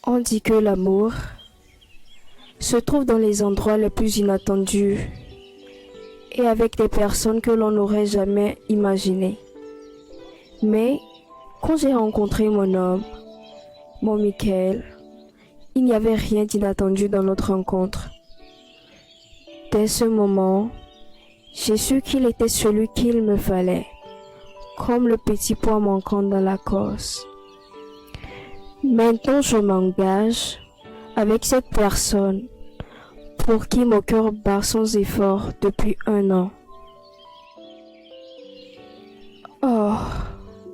On dit que l'amour se trouve dans les endroits les plus inattendus et avec des personnes que l'on n'aurait jamais imaginées. Mais quand j'ai rencontré mon homme, mon Michael, il n'y avait rien d'inattendu dans notre rencontre. Dès ce moment, j'ai su qu'il était celui qu'il me fallait, comme le petit point manquant dans la Corse. Maintenant, je m'engage avec cette personne pour qui mon cœur bat sans effort depuis 1 an. Oh,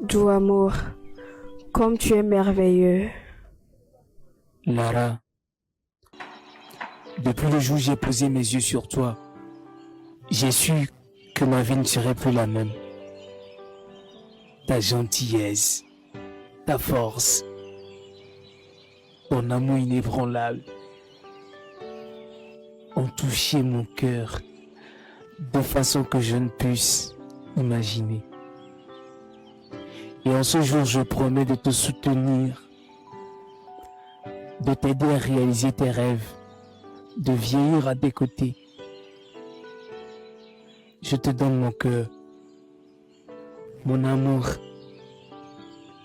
doux amour, comme tu es merveilleux. Lara, depuis le jour où j'ai posé mes yeux sur toi, j'ai su que ma vie ne serait plus la même. Ta gentillesse, ta force, ton amour inébranlable ont touché mon cœur de façon que je ne puisse imaginer. Et en ce jour, je promets de te soutenir, de t'aider à réaliser tes rêves, de vieillir à tes côtés. Je te donne mon cœur, mon amour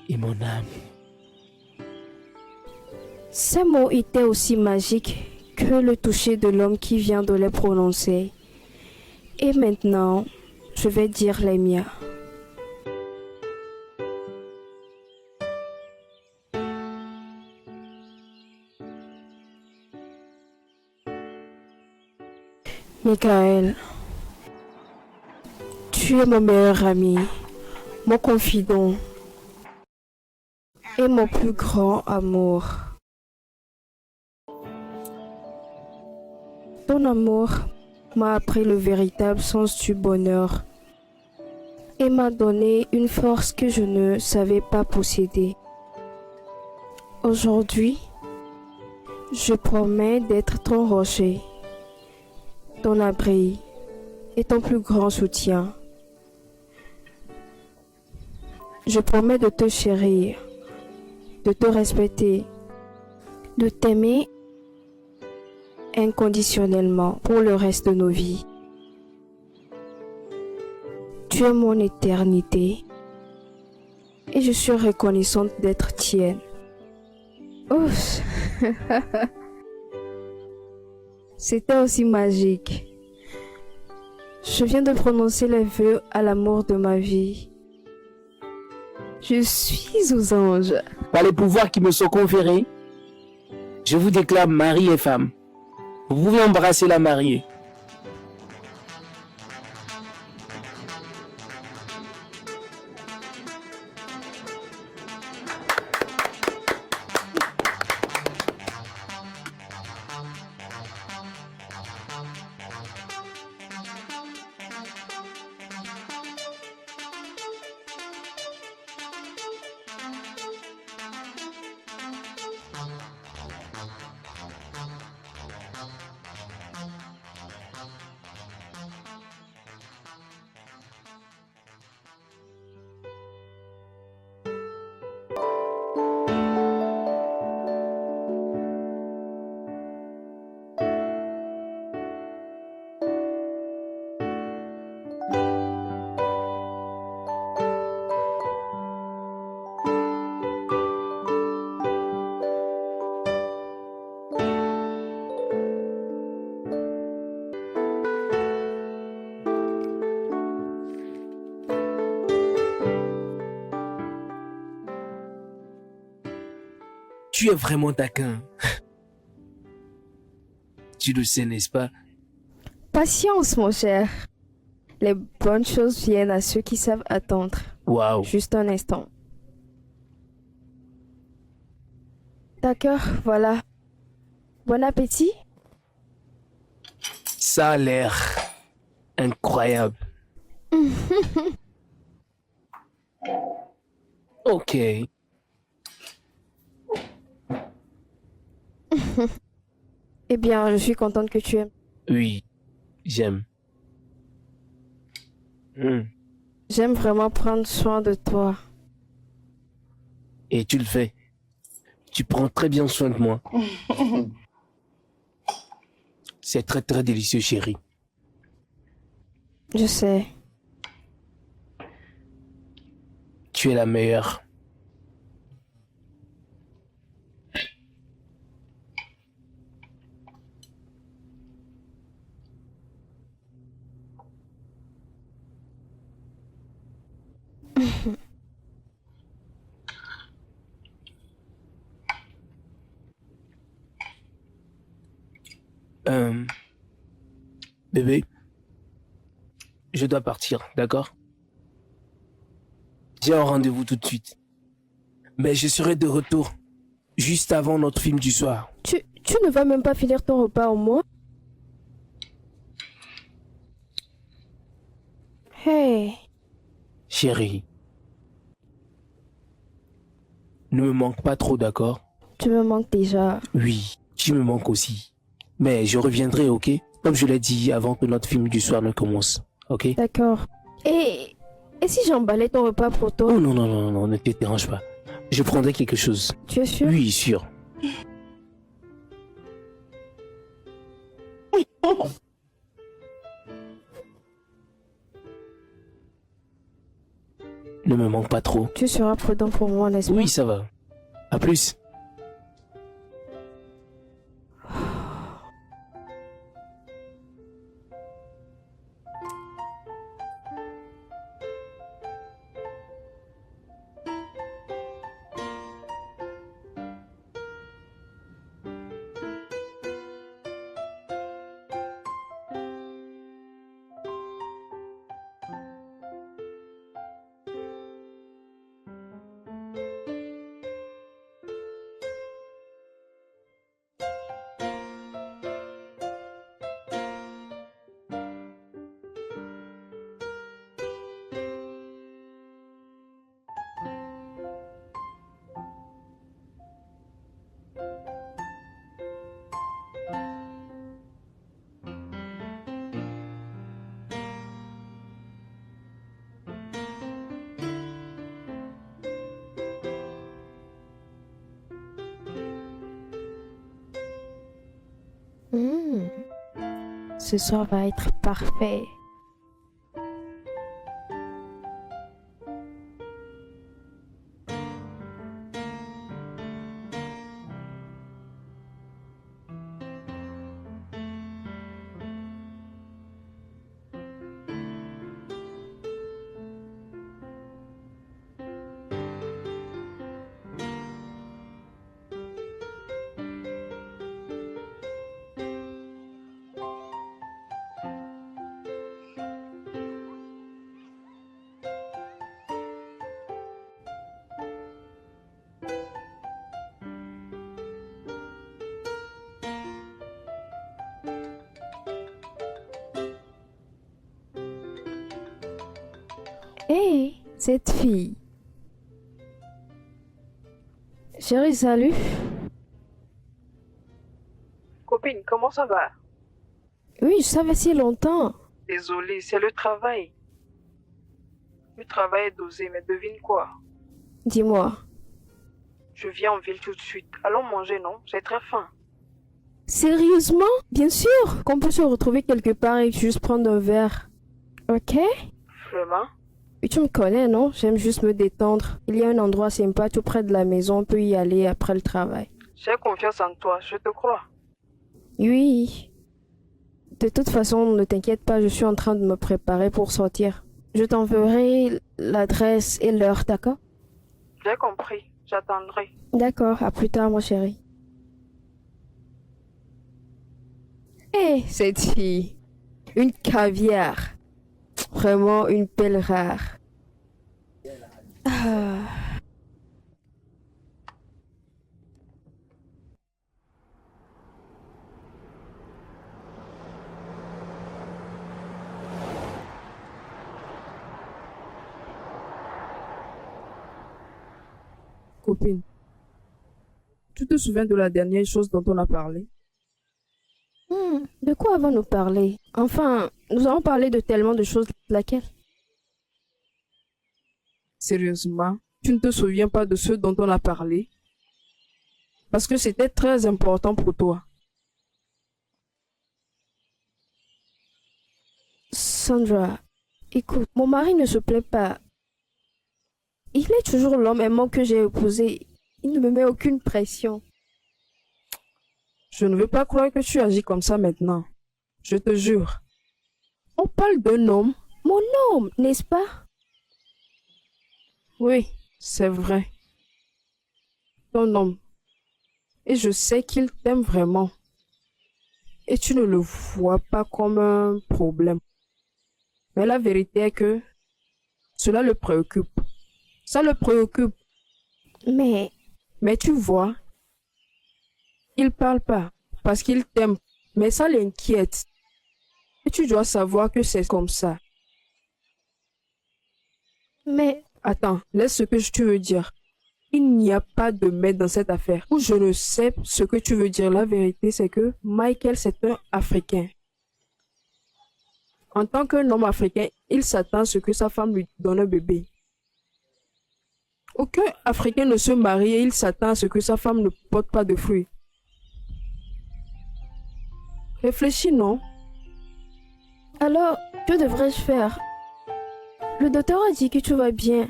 et mon âme. Ces mots étaient aussi magiques que le toucher de l'homme qui vient de les prononcer. Et maintenant, je vais dire les miens. Michael, tu es mon meilleur ami, mon confident et mon plus grand amour. Ton amour m'a appris le véritable sens du bonheur et m'a donné une force que je ne savais pas posséder. Aujourd'hui, je promets d'être ton rocher, ton abri et ton plus grand soutien. Je promets de te chérir, de te respecter, de t'aimer inconditionnellement pour le reste de nos vies. Tu es mon éternité et je suis reconnaissante d'être tienne. Ouf. C'était aussi magique. Je viens de prononcer les vœux à l'amour de ma vie. Je suis aux anges. Par les pouvoirs qui me sont conférés, je vous déclare mari et femme. Vous pouvez embrasser la mariée. Tu es vraiment taquin. Tu le sais, n'est-ce pas? Patience, mon cher. Les bonnes choses viennent à ceux qui savent attendre. Waouh. Juste un instant. D'accord, voilà. Bon appétit. Ça a l'air incroyable. Ok. Eh bien, je suis contente que tu aimes. Oui, j'aime. J'aime vraiment prendre soin de toi. Et tu le fais. Tu prends très bien soin de moi. C'est très très délicieux, chérie. Je sais. Tu es la meilleure. Bébé, je dois partir, d'accord? J'ai un rendez-vous tout de suite. Mais je serai de retour juste avant notre film du soir. Tu ne vas même pas finir ton repas au moins? Hey, Chérie, ne me manque pas trop, d'accord? tu me manques déjà. Oui, tu me manques aussi. Mais je reviendrai, ok? Comme je l'ai dit avant que notre film du soir ne commence, ok? D'accord. Et si j'emballais ton repas pour toi? Oh non, non, non, non, ne te dérange pas. Je prendrai quelque chose. Tu es sûr? Oui, sûr. Ne me manque pas trop. Tu seras prudent pour moi, n'est-ce pas? Oui, ça va. À plus. Hmm, ce soir va être parfait. Hé, cette fille. Chérie, salut. Copine, comment ça va? Oui, je savais si longtemps. Désolée, c'est le travail. Le travail est dosé, mais devine quoi? Dis-moi. Je viens en ville tout de suite. Allons manger, non? J'ai très faim. Sérieusement? Bien sûr qu'on peut se retrouver quelque part et juste prendre un verre. Ok? Vraiment? Et tu me connais, non? J'aime juste me détendre. Il y a un endroit sympa tout près de la maison, on peut y aller après le travail. J'ai confiance en toi, je te crois. Oui. De toute façon, ne t'inquiète pas, je suis en train de me préparer pour sortir. Je t'enverrai l'adresse et l'heure, d'accord? J'ai compris, j'attendrai. D'accord, à plus tard, mon chéri. Hé, cette fille. Une caviar. Vraiment une pelle rare. Ah. Copine, tu te souviens de la dernière chose dont on a parlé? De quoi avons-nous parlé? Enfin, nous avons parlé de tellement de choses. Laquelle? Sérieusement, tu ne te souviens pas de ce dont on a parlé? parce que c'était très important pour toi. Sandra, écoute, mon mari ne se plaît pas. Il est toujours l'homme aimant que j'ai épousé. Il ne me met aucune pression. Je ne veux pas croire que tu agis comme ça maintenant. Je te jure. On parle d'un homme. Mon homme, n'est-ce pas? Oui, c'est vrai. Ton homme. Et je sais qu'il t'aime vraiment. Et tu ne le vois pas comme un problème. Mais la vérité est que cela le préoccupe. Ça le préoccupe. Mais tu vois, il parle pas parce qu'il t'aime. Mais ça l'inquiète. Et tu dois savoir que c'est comme ça. Mais Attends, laisse ce que tu veux dire. Il n'y a pas de mais dans cette affaire. Ou je ne sais ce que tu veux dire. La vérité, c'est que Michael, c'est un Africain. En tant qu'un homme africain, il s'attend à ce que sa femme lui donne un bébé. Aucun Africain ne se marie et il s'attend à ce que sa femme ne porte pas de fruits. Réfléchis, non? alors, que devrais-je faire? Le docteur a dit que tout va bien.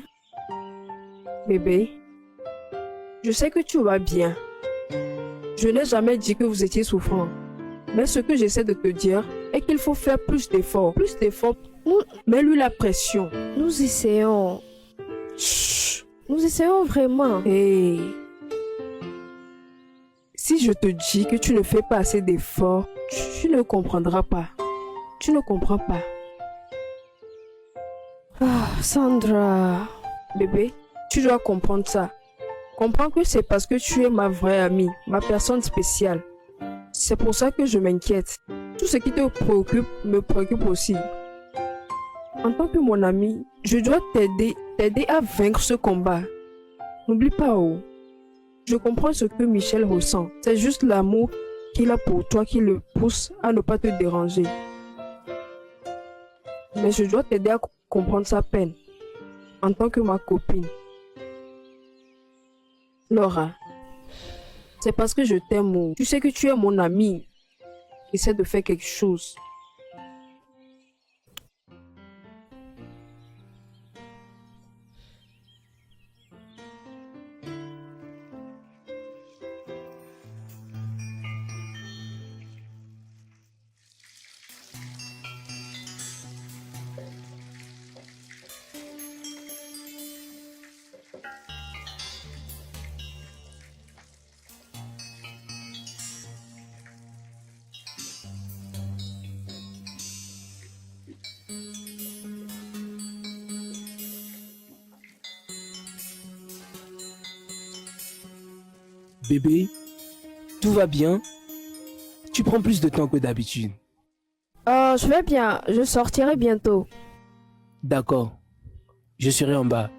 Bébé, je sais que tu vas bien. Je n'ai jamais dit que vous étiez souffrant. Mais ce que j'essaie de te dire est qu'il faut faire plus d'efforts. Plus d'efforts. Mets-lui la pression. Nous essayons. Chut. Nous essayons vraiment. Hey. Si je te dis que tu ne fais pas assez d'efforts, tu ne comprendras pas. Tu ne comprends pas. Ah, Sandra. Bébé, tu dois comprendre ça. Comprends que c'est parce que tu es ma vraie amie, ma personne spéciale. C'est pour ça que je m'inquiète. Tout ce qui te préoccupe me préoccupe aussi. En tant que mon ami, je dois t'aider à vaincre ce combat. N'oublie pas, oh. Je comprends ce que Michel ressent. C'est juste l'amour qu'il a pour toi qui le pousse à ne pas te déranger. Mais je dois t'aider à comprendre sa peine. En tant que ma copine. Laura, c'est parce que je t'aime, oh. Tu sais que tu es mon amie. Essaie de faire quelque chose. Bébé, tout va bien? Tu prends plus de temps que d'habitude. Je vais bien. Je sortirai bientôt. D'accord. Je serai en bas.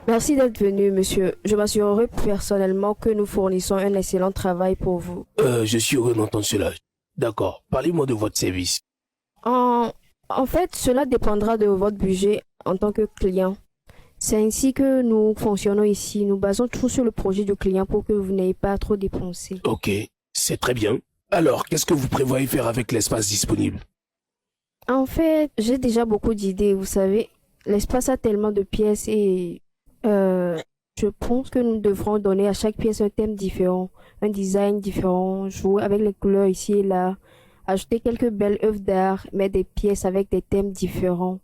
Merci d'être venu, monsieur. Je m'assurerai personnellement que nous fournissons un excellent travail pour vous. Je suis heureux d'entendre cela. D'accord. Parlez-moi de votre service. En fait, cela dépendra de votre budget en tant que client. C'est ainsi que nous fonctionnons ici. Nous basons tout sur le projet du client pour que vous n'ayez pas à trop dépenser. Ok, c'est très bien. Alors, qu'est-ce que vous prévoyez faire avec l'espace disponible? En fait, j'ai déjà beaucoup d'idées, vous savez. L'espace a tellement de pièces et je pense que nous devrons donner à chaque pièce un thème différent, un design différent, jouer avec les couleurs ici et là, ajouter quelques belles œuvres d'art, mettre des pièces avec des thèmes différents.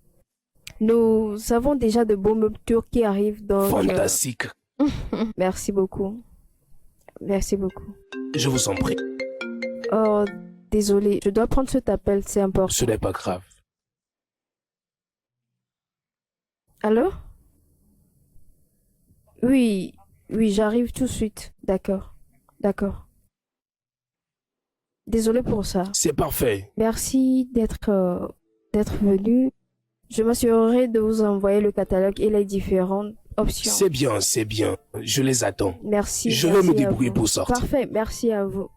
Nous avons déjà de beaux meubles turcs qui arrivent, donc... Fantastique. Merci beaucoup. Merci beaucoup. Je vous en prie. Oh, désolé, je dois prendre cet appel, c'est important. Ce n'est pas grave. Allô? Oui, j'arrive tout de suite. D'accord, d'accord. Désolé pour ça. C'est parfait. Merci d'être venu. Je m'assurerai de vous envoyer le catalogue et les différentes options. C'est bien, c'est bien. Je les attends. Merci. Je vais merci me à débrouiller vous. pour sortir. Parfait, merci à vous.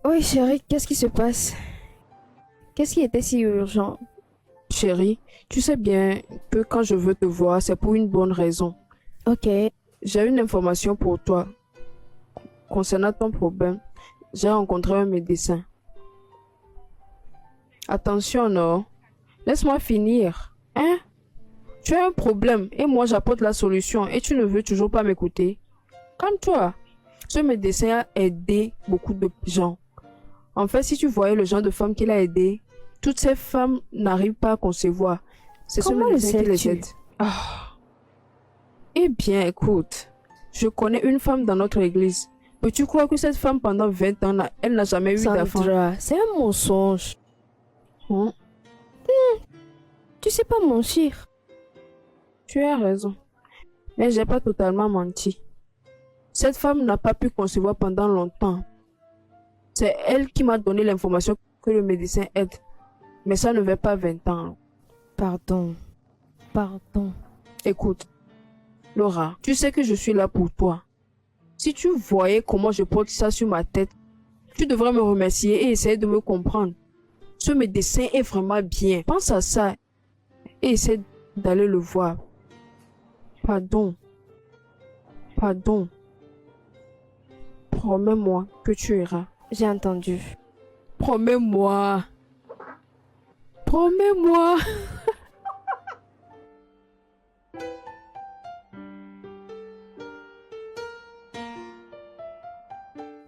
Oui, chérie, qu'est-ce qui se passe? Qu'est-ce qui était si urgent? Chérie, tu sais bien que quand je veux te voir, c'est pour une bonne raison. Ok. J'ai une information pour toi. Concernant ton problème, j'ai rencontré un médecin. Attention, non. Laisse-moi finir. Hein? Tu as un problème et moi j'apporte la solution et tu ne veux toujours pas m'écouter. Calme-toi. Ce médecin a aidé beaucoup de gens. En fait, si tu voyais le genre de femmes qu'il a aidées, toutes ces femmes n'arrivent pas à concevoir. C'est ce Comment le médecin qui les sais-tu? aide. Ah. Eh bien, écoute. Je connais une femme dans notre église. Peux-tu croire que cette femme, pendant 20 ans, elle n'a jamais eu d'enfant? Sandra, c'est un mensonge. Hein? Tu sais pas mentir. Tu as raison. Mais j'ai pas totalement menti. Cette femme n'a pas pu concevoir pendant longtemps. C'est elle qui m'a donné l'information que le médecin aide. Mais ça ne fait pas 20 ans. Pardon. Pardon. Écoute, Laura, tu sais que je suis là pour toi. Si tu voyais comment je porte ça sur ma tête, tu devrais me remercier et essayer de me comprendre. Ce médecin est vraiment bien. Pense à ça et essaie d'aller le voir. Pardon. Pardon. Promets-moi que tu iras. J'ai entendu. Promets-moi. Promets-moi.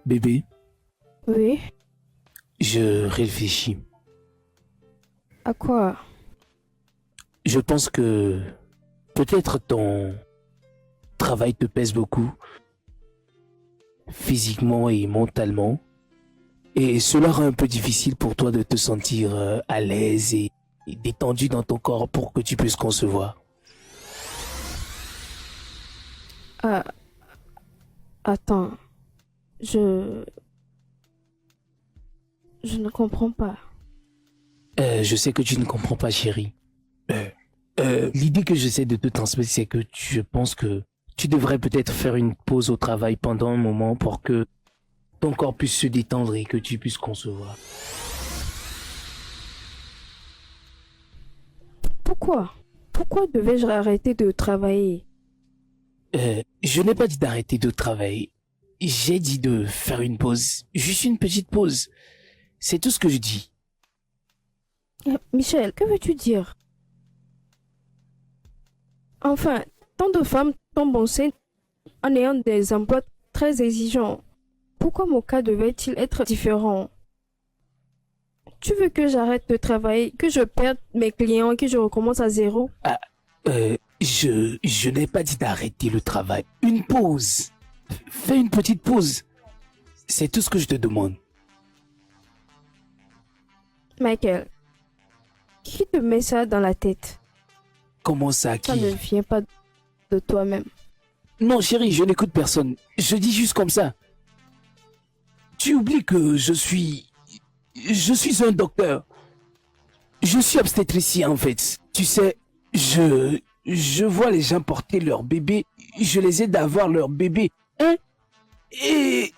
Bébé, Oui? je réfléchis. À quoi? Je pense que peut-être ton travail te pèse beaucoup, physiquement et mentalement, et cela rend un peu difficile pour toi de te sentir à l'aise et détendu dans ton corps pour que tu puisses concevoir. Ah, attends. Je ne comprends pas. Je sais que tu ne comprends pas, chérie. L'idée que j'essaie de te transmettre, c'est que je pense que tu devrais peut-être faire une pause au travail pendant un moment pour que ton corps puisse se détendre et que tu puisses concevoir. Pourquoi? Pourquoi devais-je arrêter de travailler? Je n'ai pas dit d'arrêter de travailler. J'ai dit de faire une pause. Juste une petite pause. C'est tout ce que je dis. Michel, que veux-tu dire? Enfin, tant de femmes tombent enceintes en ayant des emplois très exigeants. Pourquoi mon cas devait-il être différent? Tu veux que j'arrête de travailler, que je perde mes clients, que je recommence à zéro? Je n'ai pas dit d'arrêter le travail. Une pause. Fais une petite pause. C'est tout ce que je te demande. Michael, qui te met ça dans la tête? Comment ça, Ça ne qui? vient pas de toi-même. Non, chérie, je n'écoute personne. Je dis juste comme ça. Tu oublies que je suis un docteur. Je suis obstétricien, en fait. Tu sais, je vois les gens porter leur bébé. Je les aide à avoir leur bébé. Hein? Et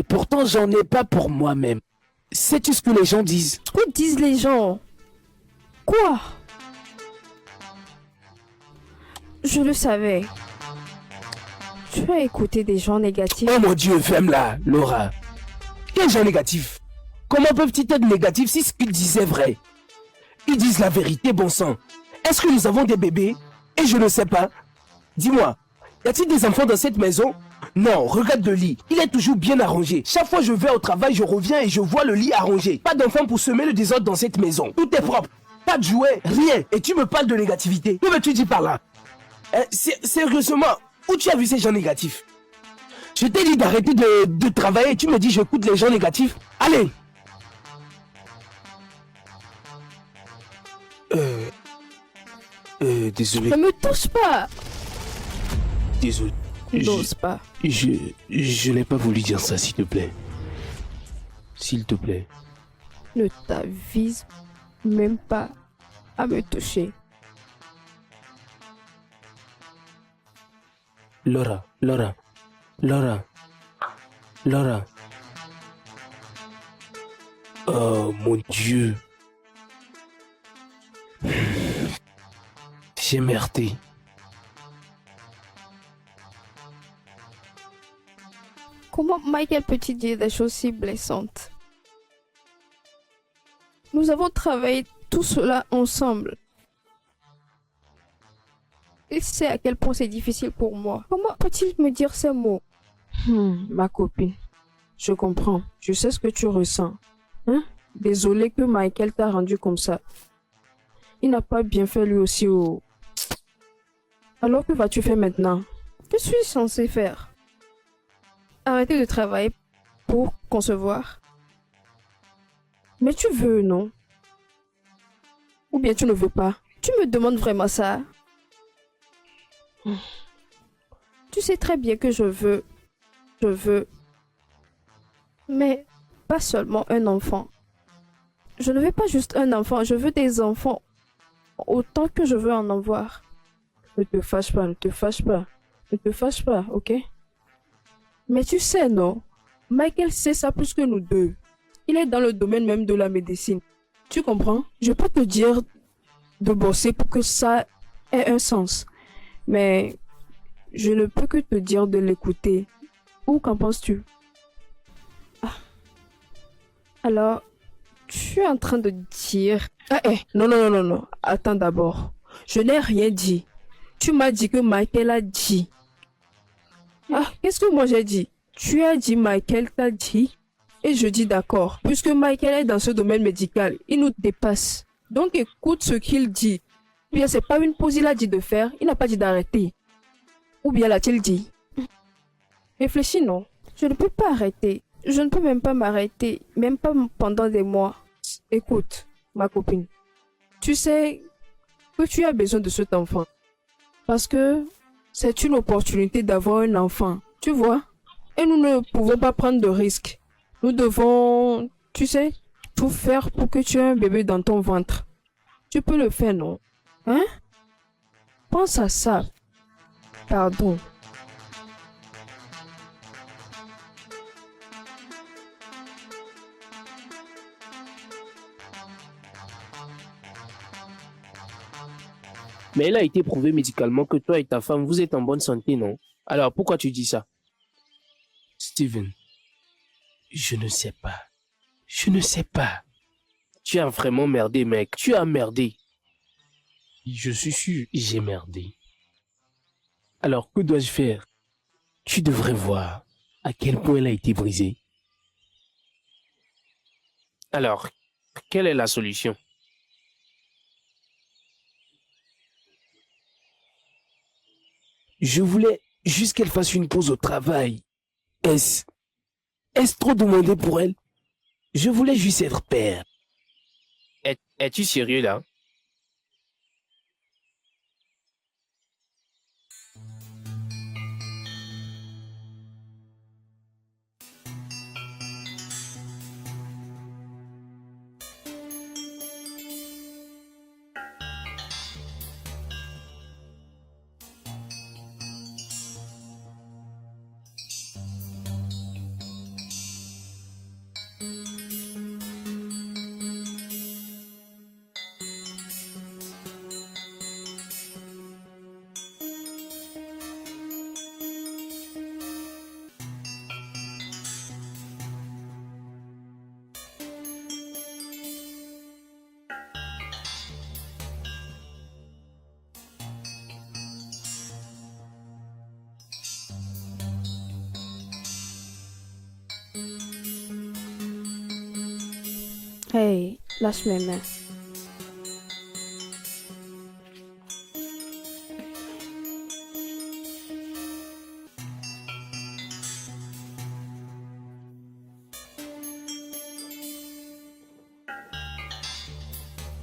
pourtant, j'en ai pas pour moi-même. Sais-tu ce que les gens disent? Que disent les gens? Quoi? Je le savais. Tu as écouté des gens négatifs. Oh mon Dieu, ferme-la, Laura. Quel genre négatif? Comment peuvent-ils être négatifs si ce qu'ils disaient est vrai? Ils disent la vérité, bon sang. Est-ce que nous avons des bébés? Et je ne sais pas. Dis-moi, y a-t-il des enfants dans cette maison? Non, regarde le lit. Il est toujours bien arrangé. Chaque fois que je vais au travail, je reviens et je vois le lit arrangé. Pas d'enfants pour semer le désordre dans cette maison. Tout est propre. Pas de jouets, rien. Et tu me parles de négativité. Que veux-tu dire par là? Sérieusement, où tu as vu ces gens négatifs? Je t'ai dit d'arrêter de travailler et tu me dis j'écoute les gens négatifs. Allez! Désolé. Ne me touche pas. Désolé. N'ose pas. Je n'ai pas voulu dire ça, s'il te plaît. S'il te plaît. Ne t'avise même pas à me toucher. Laura. Oh mon Dieu. J'ai merdé. Comment Michael peut-il dire des choses si blessantes? Nous avons travaillé tout cela ensemble. Il sait à quel point c'est difficile pour moi. Comment peut-il me dire ces mots? Ma copine, je comprends. Je sais ce que tu ressens. Hein? Désolé que Michael t'a rendu comme ça. Il n'a pas bien fait lui aussi. Oh. Alors que vas-tu faire maintenant? Que suis-je censé faire? Arrêter de travailler pour concevoir? Mais tu veux, non? Ou bien tu ne veux pas? Tu me demandes vraiment ça? Tu sais très bien que je veux. Mais pas seulement un enfant. Je ne veux pas juste un enfant, je veux des enfants autant que je veux en avoir. Ne te fâche pas, ne te fâche pas. Ne te fâche pas, ok? Mais tu sais, non? Michael sait ça plus que nous deux. Il est dans le domaine même de la médecine. Tu comprends? Je peux te dire de bosser pour que ça ait un sens. Mais je ne peux que te dire de l'écouter. Ou qu'en penses-tu? Alors, tu es en train de dire... Non. Attends d'abord. Je n'ai rien dit. Tu m'as dit que Michael a dit. Qu'est-ce que moi j'ai dit? Tu as dit Michael t'a dit. Et je dis d'accord. Puisque Michael est dans ce domaine médical, il nous dépasse. Donc écoute ce qu'il dit. Ou bien c'est pas une pause il a dit de faire, il n'a pas dit d'arrêter. Ou bien l'a-t-il dit? Réfléchis, non? Je ne peux pas arrêter. Je ne peux même pas m'arrêter, même pas pendant des mois. Écoute, ma copine, tu sais que tu as besoin de cet enfant. Parce que c'est une opportunité d'avoir un enfant, tu vois. Et nous ne pouvons pas prendre de risques. Nous devons, tu sais, tout faire pour que tu aies un bébé dans ton ventre. Tu peux le faire, non? Hein? Pense à ça. Pardon. Mais il a été prouvé médicalement que toi et ta femme, vous êtes en bonne santé, non? Alors, pourquoi tu dis ça? Steven, je ne sais pas. Je ne sais pas. Tu as vraiment merdé, mec. Tu as merdé. Je suis sûr, j'ai merdé. Alors, que dois-je faire? Tu devrais voir à quel point elle a été brisée. Alors, quelle est la solution? Je voulais juste qu'elle fasse une pause au travail. Est-ce trop demandé pour elle? Je voulais juste être père. Es-tu sérieux là? Hey, lâche mes mains.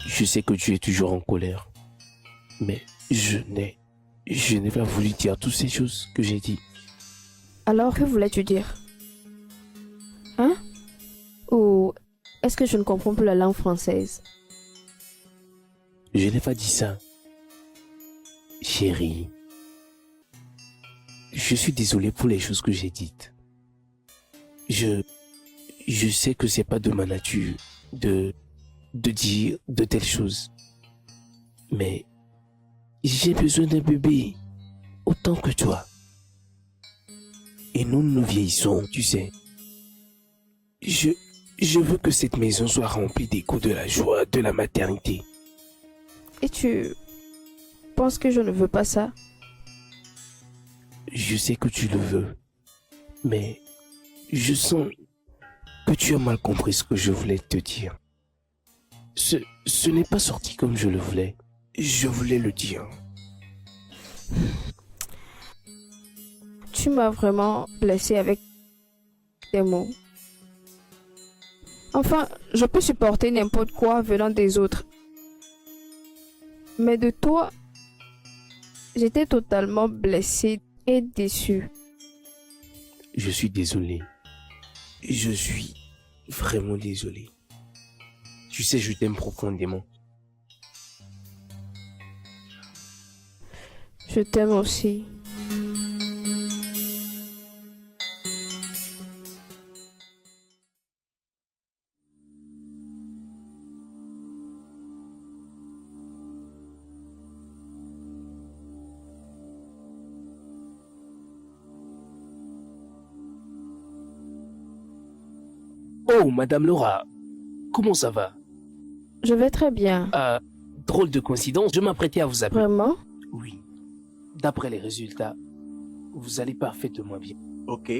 Je sais que tu es toujours en colère, mais je n'ai pas voulu dire toutes ces choses que j'ai dit. Alors, que voulais-tu dire? Hein? Ou est-ce que je ne comprends plus la langue française? Je n'ai pas dit ça. Chérie, je suis désolé pour les choses que j'ai dites. Je sais que c'est pas de ma nature de dire de telles choses. Mais j'ai besoin d'un bébé autant que toi. Et nous vieillissons, tu sais. Je veux que cette maison soit remplie d'échos de la joie de la maternité. Et tu penses que je ne veux pas ça? Je sais que tu le veux. Mais je sens que tu as mal compris ce que je voulais te dire. Ce n'est pas sorti comme je le voulais. Je voulais le dire. Tu m'as vraiment blessé avec tes mots. Enfin, je peux supporter n'importe quoi venant des autres. Mais de toi, j'étais totalement blessée et déçue. Je suis désolé. Je suis vraiment désolé. Tu sais, je t'aime profondément. Je t'aime aussi. Oh, Madame Laura, comment ça va? Je vais très bien. Drôle de coïncidence, je m'apprêtais à vous appeler. Vraiment? Oui. D'après les résultats, vous allez parfaitement bien. Ok.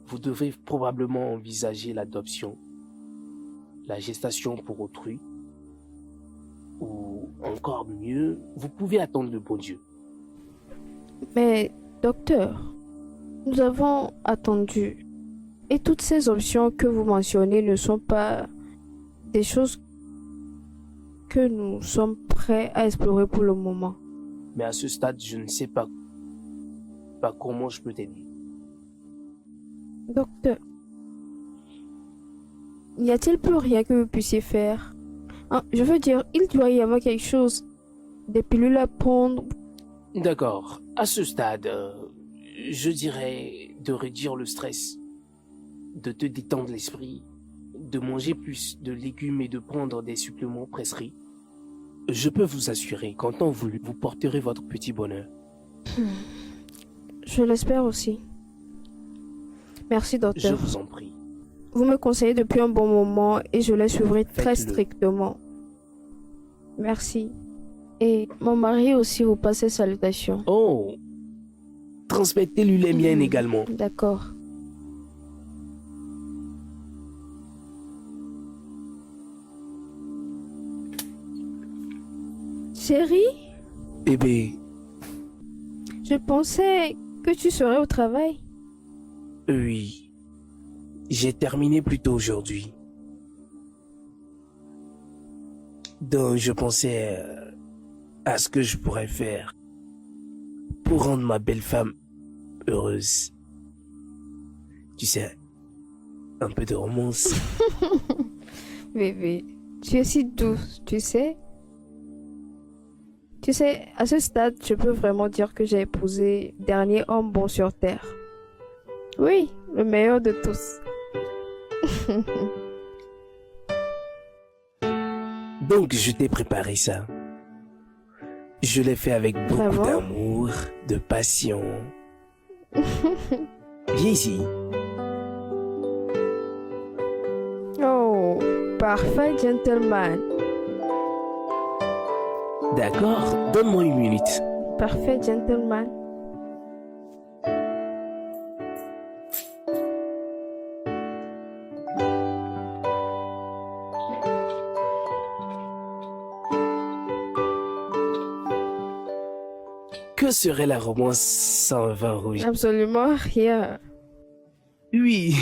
Vous devrez probablement envisager l'adoption, la gestation pour autrui, ou encore mieux, vous pouvez attendre le bon Dieu. Mais, docteur, nous avons attendu. Et toutes ces options que vous mentionnez ne sont pas des choses que nous sommes prêts à explorer pour le moment. Mais à ce stade, je ne sais pas comment je peux t'aider. Docteur, n'y a-t-il plus rien que vous puissiez faire? Hein, je veux dire, il doit y avoir quelque chose. Des pilules à prendre. D'accord. À ce stade, je dirais de réduire le stress, de te détendre l'esprit, de manger plus de légumes et de prendre des suppléments prescrits. Je peux vous assurer qu'en temps voulu, vous porterez votre petit bonheur. Je l'espère aussi. Merci, Je docteur. vous en prie. Vous me conseillez depuis un bon moment et je les suivrai très Faites-le. strictement. Merci. Et mon mari aussi vous passe ses salutations. Oh, transmettez-lui les miennes également. D'accord. Chérie, Bébé, je pensais que tu serais au travail. oui, j'ai terminé plus tôt aujourd'hui. Donc je pensais à ce que je pourrais faire pour rendre ma belle femme heureuse. Tu sais, un peu de romance. Bébé, tu es si douce, tu sais. Tu sais, à ce stade, je peux vraiment dire que j'ai épousé le dernier homme bon sur terre. Oui, le meilleur de tous. Donc je t'ai préparé ça. Je l'ai fait avec beaucoup Vraiment? d'amour, de passion. Viens ici. Oh, parfait gentleman. D'accord, donne-moi une minute. Parfait gentleman. Que serait la romance sans un vin rouge? Absolument rien. Oui.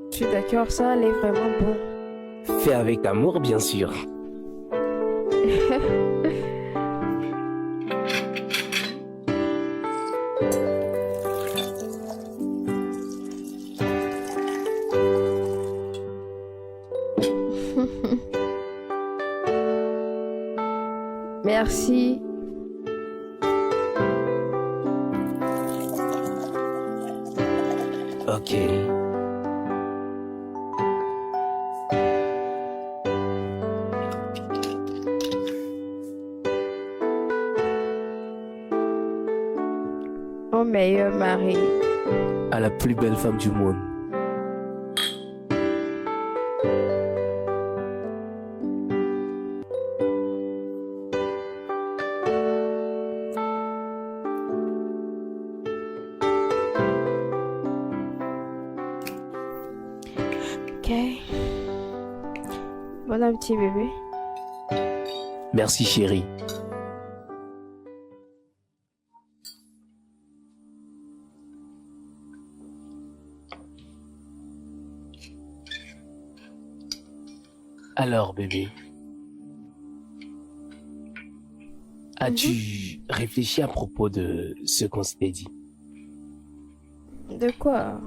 Je suis d'accord, ça allait vraiment bon. Fait avec amour, bien sûr. Merci. Ok. Mon meilleur mari. À la plus belle femme du monde. Ok. Bon appétit, bébé. Merci, chérie. Alors, bébé, as-tu réfléchi à propos de ce qu'on s'était dit? De quoi?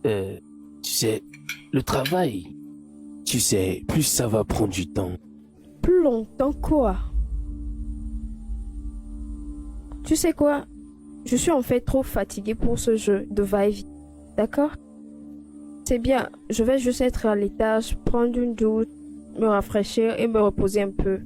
Tu sais, le travail, tu sais, plus ça va prendre du temps. Plus longtemps quoi? Tu sais quoi? Je suis en fait trop fatiguée pour ce jeu de va-et-vient. D'accord? C'est bien, je vais juste être à l'étage, prendre une douche, me rafraîchir et me reposer un peu.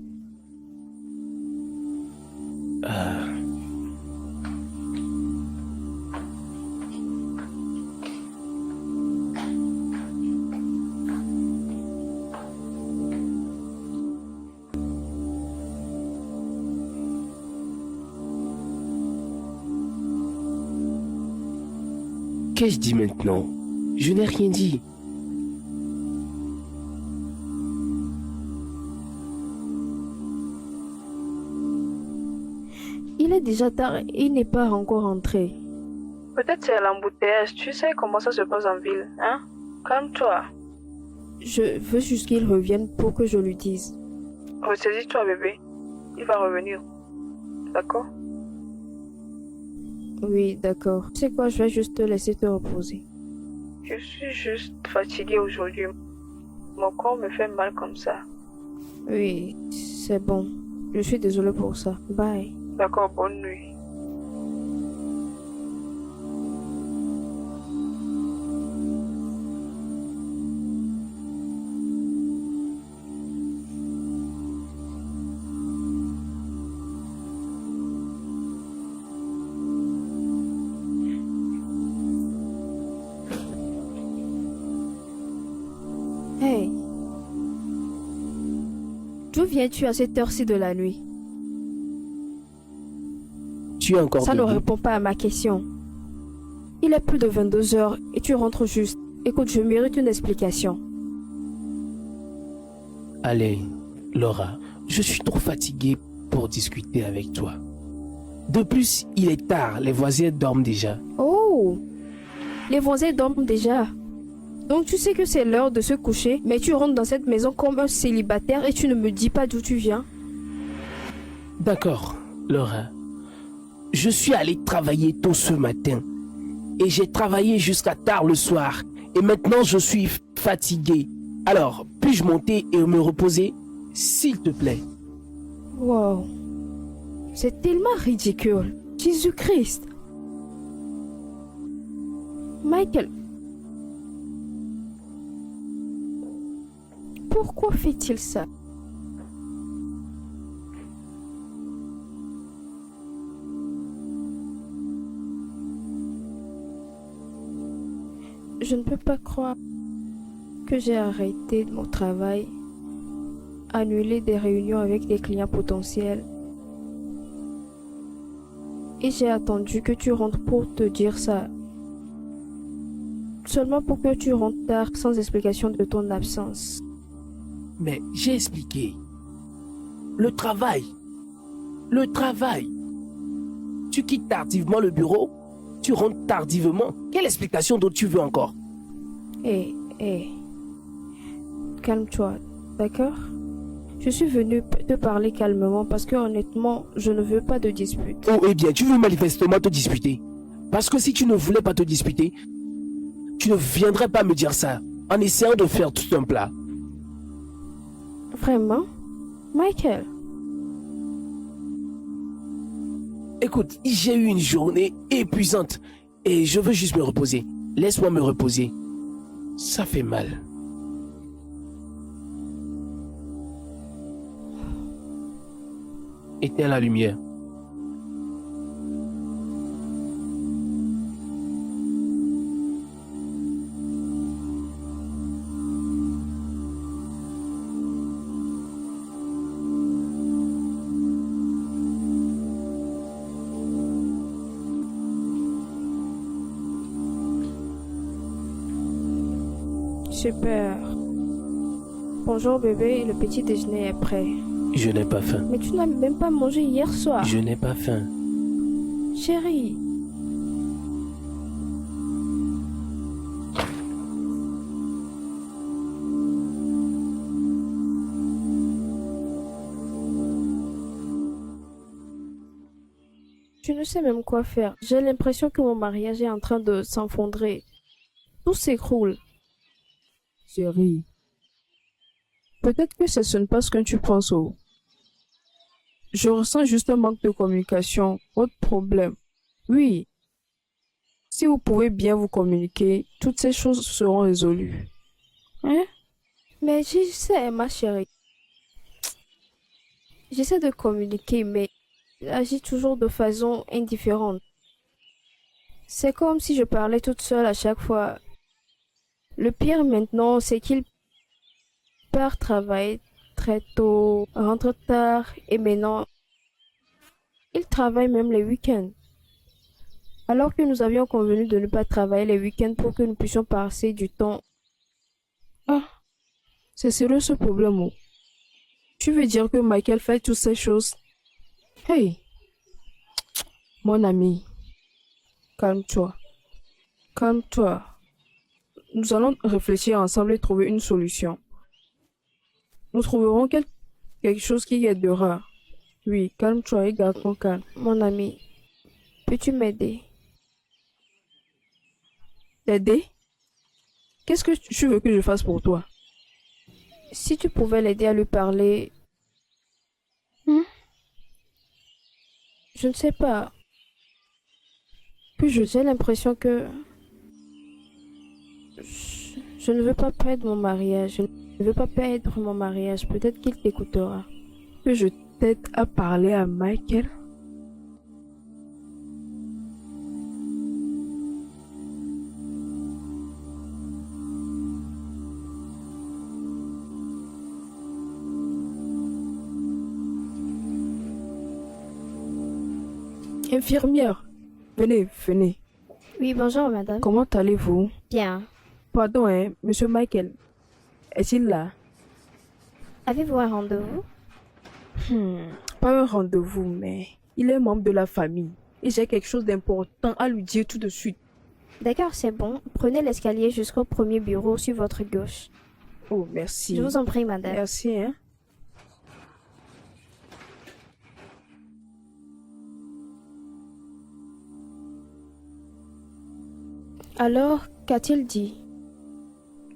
Qu'ai-je dit maintenant? Je n'ai rien dit. Il est déjà tard et il n'est pas encore rentré. Peut-être c'est l'embouteillage. Tu sais comment ça se passe en ville, hein? Calme-toi. Je veux juste qu'il revienne pour que je lui dise. Ressaisis-toi, bébé. Il va revenir. D'accord? Oui, d'accord. Tu sais quoi, je vais juste te laisser te reposer. Je suis juste fatiguée aujourd'hui. Mon corps me fait mal comme ça. Oui, c'est bon. Je suis désolée pour ça. Bye. D'accord, bonne nuit. Hey. D'où viens-tu à cette heure-ci de la nuit? Tu es encore Ça ne debout? répond pas à ma question. Il est plus de 22 heures et tu rentres juste. Écoute, je mérite une explication. Allez, Laura, je suis trop fatigué pour discuter avec toi. De plus, il est tard, les voisins dorment déjà. Oh! Les voisins dorment déjà. Donc tu sais que c'est l'heure de se coucher, mais tu rentres dans cette maison comme un célibataire et tu ne me dis pas d'où tu viens. D'accord, Laura. Je suis allé travailler tôt ce matin et j'ai travaillé jusqu'à tard le soir et maintenant je suis fatigué. Alors, puis-je monter et me reposer, s'il te plaît? Wow. C'est tellement ridicule. Jésus-Christ. Michael. Pourquoi fait-il ça? Je ne peux pas croire que j'ai arrêté mon travail, annulé des réunions avec des clients potentiels. Et j'ai attendu que tu rentres pour te dire ça. seulement pour que tu rentres tard sans explication de ton absence. Mais j'ai expliqué. Le travail. Le travail. Tu quittes tardivement le bureau, tu rentres tardivement. Quelle explication d'autre tu veux encore? Hé, calme-toi, d'accord? Je suis venue te parler calmement parce que honnêtement, je ne veux pas de dispute. Oh, eh bien, tu veux manifestement te disputer. Parce que si tu ne voulais pas te disputer, tu ne viendrais pas me dire ça en essayant de faire tout un plat. Vraiment? Michael? Écoute, j'ai eu une journée épuisante et je veux juste me reposer. Laisse-moi me reposer. Ça fait mal. Éteins la lumière. Super. Bonjour bébé, le petit déjeuner est prêt. Je n'ai pas faim. Mais tu n'as même pas mangé hier soir. Je n'ai pas faim. Chérie. Je ne sais même quoi faire. J'ai l'impression que mon mariage est en train de s'enfondrer. Tout s'écroule. Chérie, peut-être que ce n'est pas ce que tu penses. Oh. Je ressens juste un manque de communication. Autre problème. Oui. Si vous pouvez bien vous communiquer, toutes ces choses seront résolues. Hein? Mais j'essaie, ma chérie. J'essaie de communiquer, mais j'agis toujours de façon indifférente. C'est comme si je parlais toute seule à chaque fois. Le pire maintenant, c'est qu'il part travailler très tôt, rentre tard, et maintenant, il travaille même les week-ends. Alors que nous avions convenu de ne pas travailler les week-ends pour que nous puissions passer du temps. Ah, c'est sérieux ce problème. Oh. Tu veux dire que Michael fait toutes ces choses? Hey, mon ami, calme-toi. Calme-toi. Nous allons réfléchir ensemble et trouver une solution. Nous trouverons quelque chose qui aidera. Oui, calme-toi et garde ton calme. Mon ami, peux-tu m'aider? T'aider? Qu'est-ce que tu veux que je fasse pour toi? Si tu pouvais l'aider à lui parler... Je ne sais pas. Puis j'ai l'impression que... Je ne veux pas perdre mon mariage. Je ne veux pas perdre mon mariage. Peut-être qu'il t'écoutera. Que je t'aide à parler à Michael? Infirmière, venez. Oui, bonjour madame. Comment allez-vous? Bien. Pardon, monsieur Michael. Est-il là? Avez-vous un rendez-vous? Pas un rendez-vous, mais il est membre de la famille. Et j'ai quelque chose d'important à lui dire tout de suite. D'accord, c'est bon. Prenez l'escalier jusqu'au premier bureau sur votre gauche. Oh, merci. Je vous en prie, madame. Merci, hein. Alors, qu'a-t-il dit?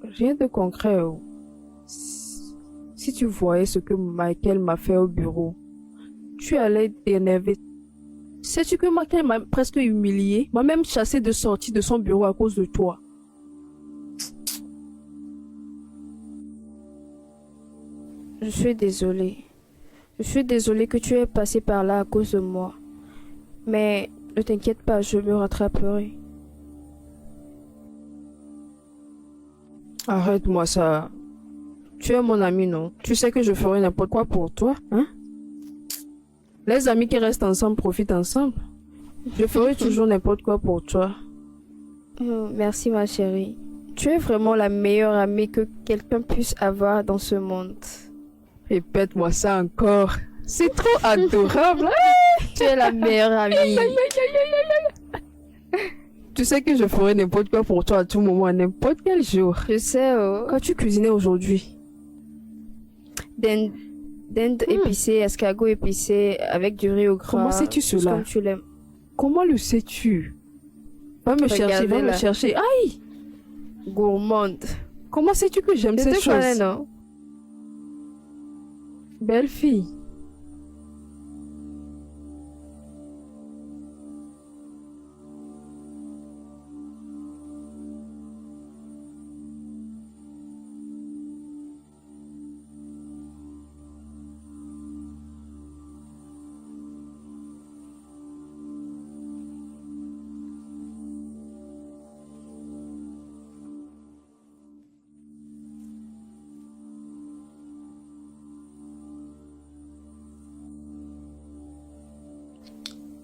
Rien de concret. Oh. Si tu voyais ce que Michael m'a fait au bureau, tu allais t'énerver. Sais-tu que Michael m'a presque humilié, m'a même chassé de sortir de son bureau à cause de toi. Je suis désolée. Je suis désolée que tu aies passé par là à cause de moi. Mais ne t'inquiète pas, je me rattraperai. Arrête-moi ça. Tu es mon ami, non? Tu sais que je ferai n'importe quoi pour toi, hein? Les amis qui restent ensemble profitent ensemble. Je ferai toujours n'importe quoi pour toi. Merci ma chérie. Tu es vraiment la meilleure amie que quelqu'un puisse avoir dans ce monde. Répète-moi ça encore. C'est trop adorable. Tu es la meilleure amie. Tu sais que je ferai n'importe quoi pour toi à tout moment, à n'importe quel jour. Je sais, oh. Qu'as-tu cuisiné aujourd'hui? Dinde épicée, escargot épicé avec du riz au gras. Comment sais-tu tout cela? comme tu l'aimes. Comment le sais-tu? Va me chercher, va me Regardez-la. chercher. Aïe! Gourmande. Comment sais-tu que j'aime Je ces te connais, choses? non? Belle fille.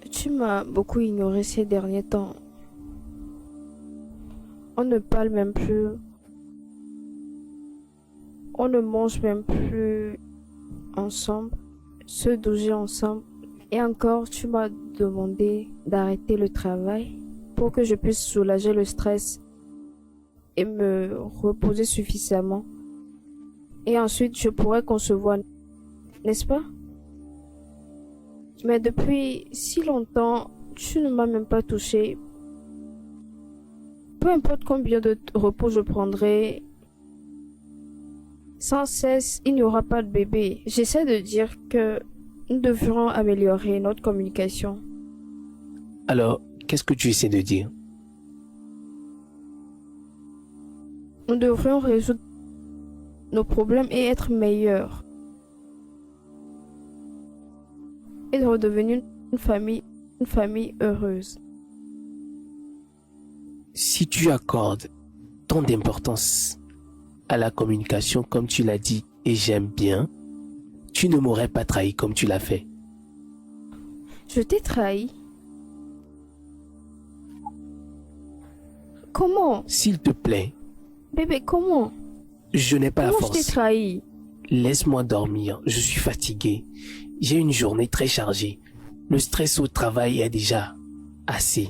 Tu m'as beaucoup ignoré ces derniers temps. On ne parle même plus. On ne mange même plus ensemble. Se doucher ensemble. Et encore, tu m'as demandé d'arrêter le travail pour que je puisse soulager le stress et me reposer suffisamment. Et ensuite, je pourrais concevoir, n'est-ce pas? Mais depuis si longtemps, tu ne m'as même pas touché. Peu importe combien de repos je prendrai, sans cesse, il n'y aura pas de bébé. J'essaie de dire que nous devrions améliorer notre communication. Alors, qu'est-ce que tu essaies de dire? Nous devrions résoudre nos problèmes et être meilleurs. Et de redevenir une famille heureuse. Si tu accordes tant d'importance à la communication comme tu l'as dit et j'aime bien, tu ne m'aurais pas trahi comme tu l'as fait. Je t'ai trahi. Comment? S'il te plaît, Bébé, comment? je n'ai pas la Comment je t'ai force. trahi? Laisse-moi dormir, je suis fatigué. J'ai une journée très chargée. Le stress au travail est déjà assez.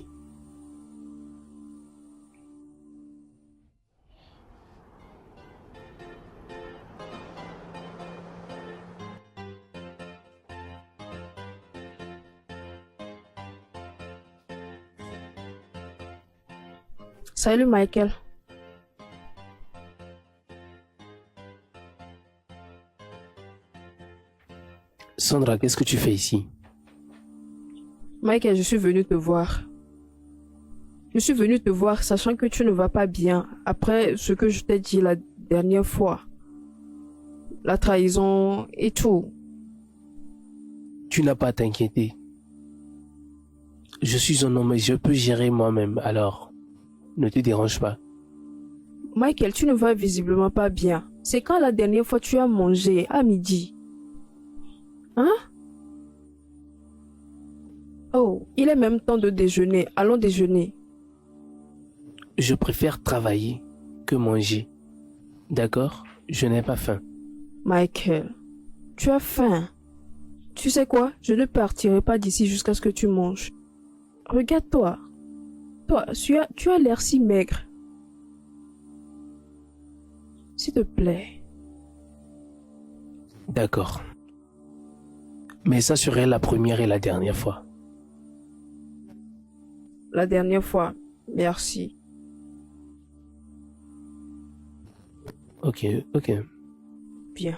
Salut Michael. Sandra, qu'est-ce que tu fais ici? Michael, je suis venu te voir. Je suis venu te voir sachant que tu ne vas pas bien après ce que je t'ai dit la dernière fois. La trahison et tout. Tu n'as pas à t'inquiéter. Je suis un homme et je peux gérer moi-même, alors ne te dérange pas. Michael, tu ne vas visiblement pas bien. C'est quand la dernière fois tu as mangé à midi? Hein? Oh, il est même temps de déjeuner. Allons déjeuner. Je préfère travailler que manger. D'accord? Je n'ai pas faim. Michael, tu as faim. Tu sais quoi? Je ne partirai pas d'ici jusqu'à ce que tu manges. Regarde-toi. Toi, tu as l'air si maigre. S'il te plaît. D'accord. Mais ça serait la première et la dernière fois. La dernière fois. Merci. Ok. Bien.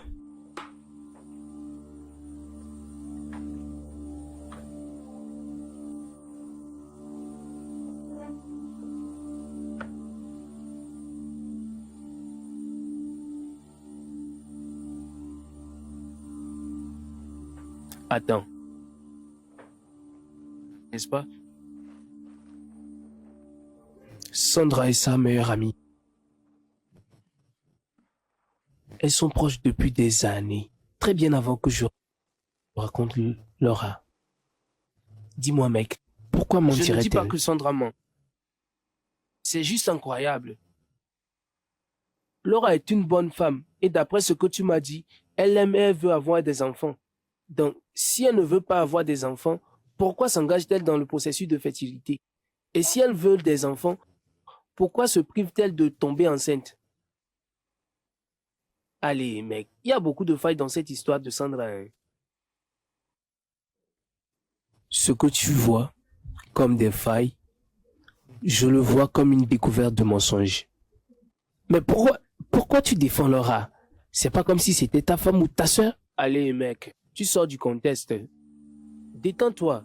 Attends. N'est-ce pas? Sandra est sa meilleure amie. Elles sont proches depuis des années, très bien avant que je raconte Laura. Dis-moi mec, pourquoi mentirait-elle? Je ne dis pas que Sandra ment. C'est juste incroyable. Laura est une bonne femme et d'après ce que tu m'as dit, elle aime et elle veut avoir des enfants. Donc, si elle ne veut pas avoir des enfants, pourquoi s'engage-t-elle dans le processus de fertilité? Et si elle veut des enfants, pourquoi se prive-t-elle de tomber enceinte? Allez, mec, il y a beaucoup de failles dans cette histoire de Sandra, hein. Ce que tu vois comme des failles, je le vois comme une découverte de mensonges. Mais pourquoi tu défends Laura? C'est pas comme si c'était ta femme ou ta soeur. Allez, mec, tu sors du contexte. Détends-toi.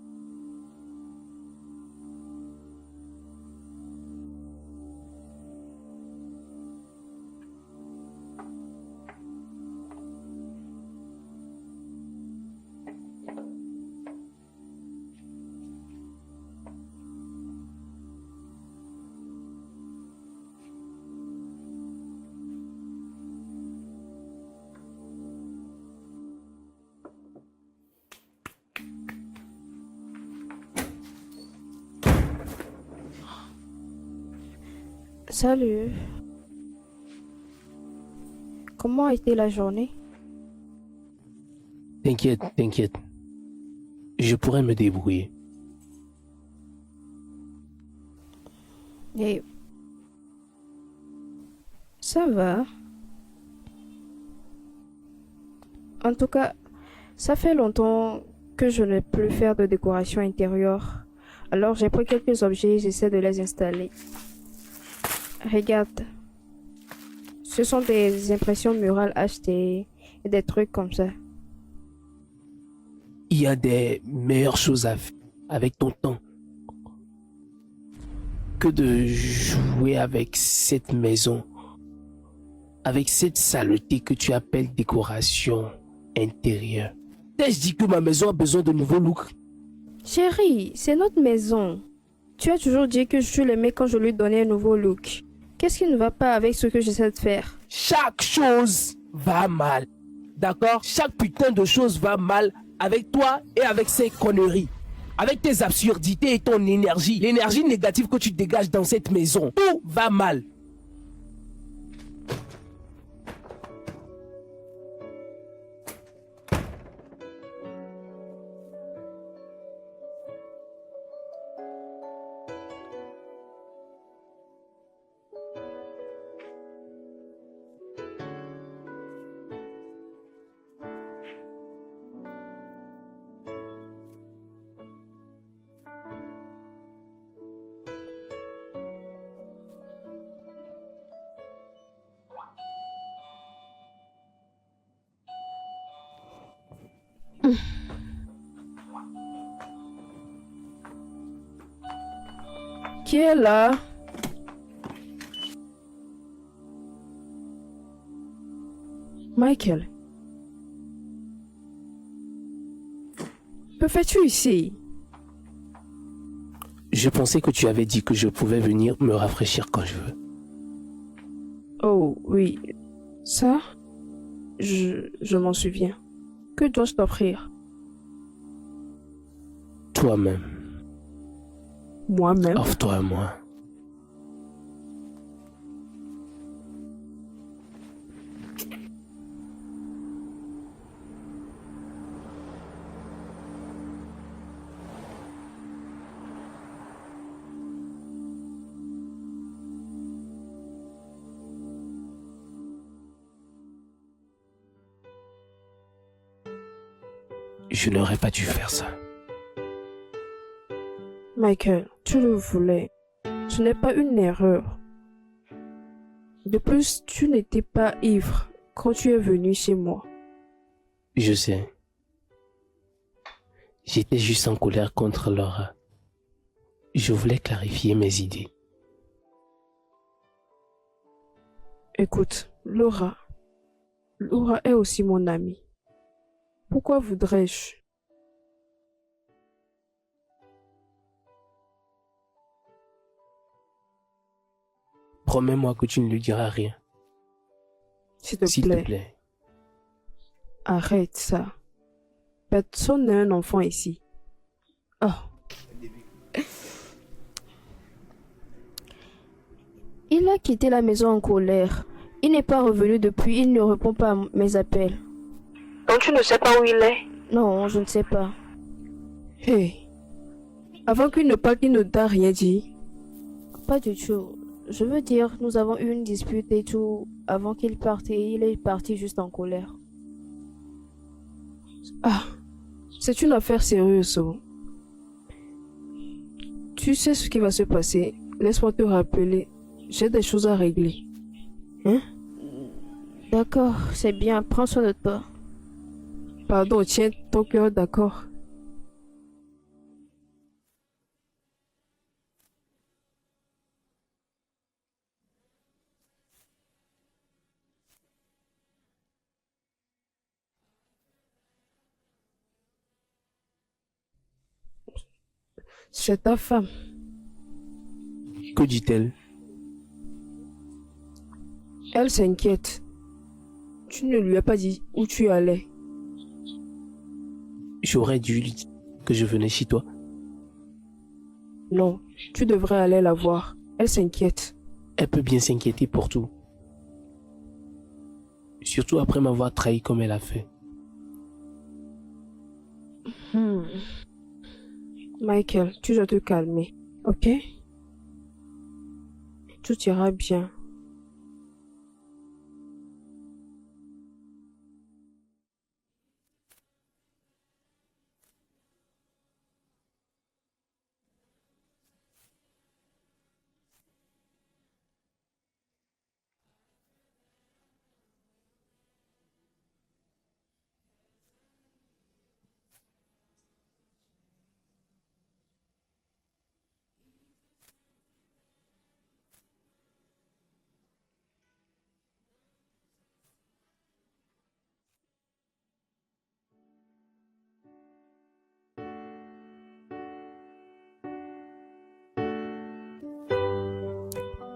Salut. Comment a été la journée? T'inquiète, t'inquiète. Je pourrais me débrouiller. Et ça va. En tout cas, ça fait longtemps que je n'ai plus faire de décoration intérieure. Alors j'ai pris quelques objets et j'essaie de les installer. Regarde. Ce sont des impressions murales achetées et des trucs comme ça. Il y a des meilleures choses à faire avec ton temps que de jouer avec cette maison, avec cette saleté que tu appelles décoration intérieure. T'ai-je dit que ma maison a besoin de nouveaux looks? Chérie, c'est notre maison. Tu as toujours dit que je l'aimais quand je lui donnais un nouveau look. Qu'est-ce qui ne va pas avec ce que j'essaie de faire? Chaque chose va mal. D'accord? Chaque putain de chose va mal avec toi et avec ces conneries. Avec tes absurdités et ton énergie. L'énergie négative que tu dégages dans cette maison. Tout va mal. Qui est là? Michael. Que fais-tu ici? Je pensais que tu avais dit que je pouvais venir me rafraîchir quand je veux. Oh oui, ça, je m'en souviens. Que dois-je t'offrir? Toi-même. Moi-même? Offre-toi à moi. Je n'aurais pas dû faire ça. Michael, tu le voulais. Ce n'est pas une erreur. De plus, tu n'étais pas ivre quand tu es venu chez moi. Je sais. J'étais juste en colère contre Laura. Je voulais clarifier mes idées. Écoute, Laura est aussi mon amie. Pourquoi voudrais-je? Promets-moi que tu ne lui diras rien. S'il te S'il te plaît, plaît. arrête ça. Personne n'a un enfant ici. Oh. Il a quitté la maison en colère. Il n'est pas revenu depuis, il ne répond pas à mes appels. Donc tu ne sais pas où il est? Non, je ne sais pas. Hey, avant qu'il ne parte, il ne t'a rien dit. Pas du tout. Je veux dire, nous avons eu une dispute et tout avant qu'il parte et il est parti juste en colère. Ah, c'est une affaire sérieuse. Oh. Tu sais ce qui va se passer. Laisse-moi te rappeler. J'ai des choses à régler. Hein? D'accord, c'est bien, prends soin de toi. Pardon, tiens ton cœur, d'accord. C'est ta femme. Que dit-elle? Elle s'inquiète. Tu ne lui as pas dit où tu allais. J'aurais dû lui dire que je venais chez toi. Non, tu devrais aller la voir. Elle s'inquiète. Elle peut bien s'inquiéter pour tout. Surtout après m'avoir trahi comme elle a fait. Michael, tu dois te calmer, ok? Tout ira bien.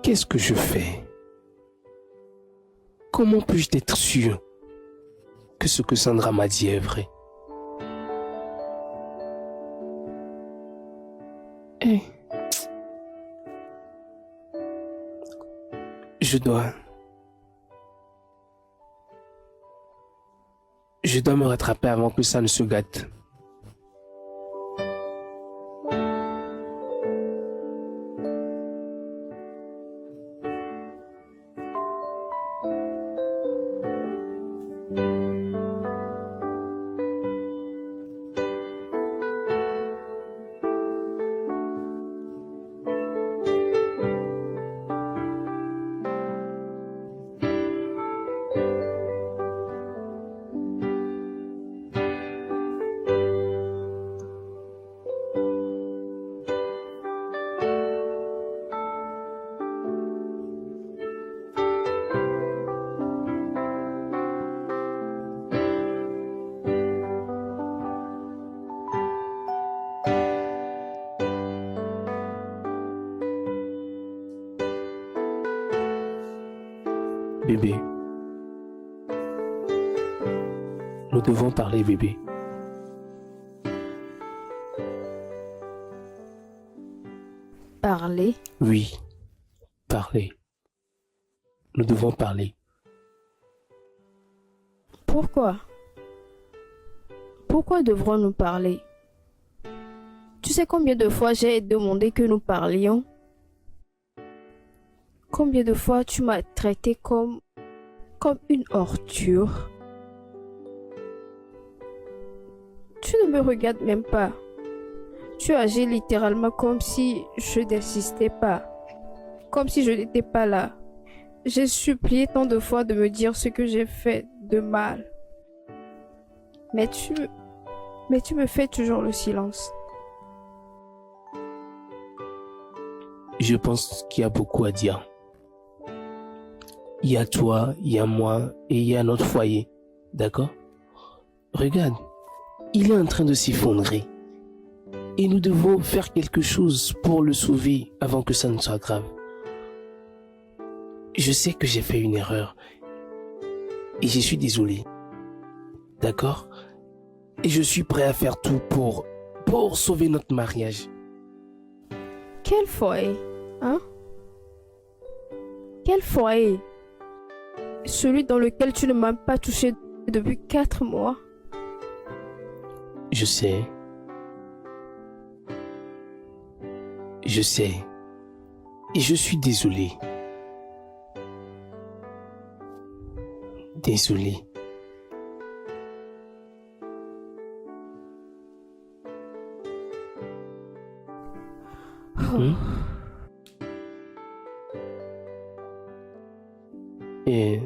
Qu'est-ce que je fais? Comment puis-je être sûr que ce que Sandra m'a dit est vrai? Eh, je dois me rattraper avant que ça ne se gâte. Bébé. Nous devons parler, bébé. Parler? Oui, parler. Nous devons parler. Pourquoi? Pourquoi devrons-nous parler? Tu sais combien de fois j'ai demandé que nous parlions? Combien de fois tu m'as traité comme une ordure? Tu ne me regardes même pas. Tu agis littéralement comme si je n'insistais pas, comme si je n'étais pas là. J'ai supplié tant de fois de me dire ce que j'ai fait de mal. Mais tu me fais toujours le silence. Je pense qu'il y a beaucoup à dire. Il y a toi, il y a moi et il y a notre foyer. D'accord? Regarde, il est en train de s'effondrer. Et nous devons faire quelque chose pour le sauver avant que ça ne soit grave. Je sais que j'ai fait une erreur. Et je suis désolé. D'accord? Et je suis prêt à faire tout pour sauver notre mariage. Quel foyer, hein? Quel foyer? Celui dans lequel tu ne m'as pas touché depuis 4 mois. Je sais. Je sais. Et je suis désolé. Désolé. Hmm? Et...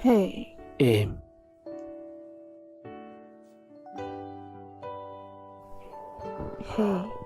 Hey, Et... hey.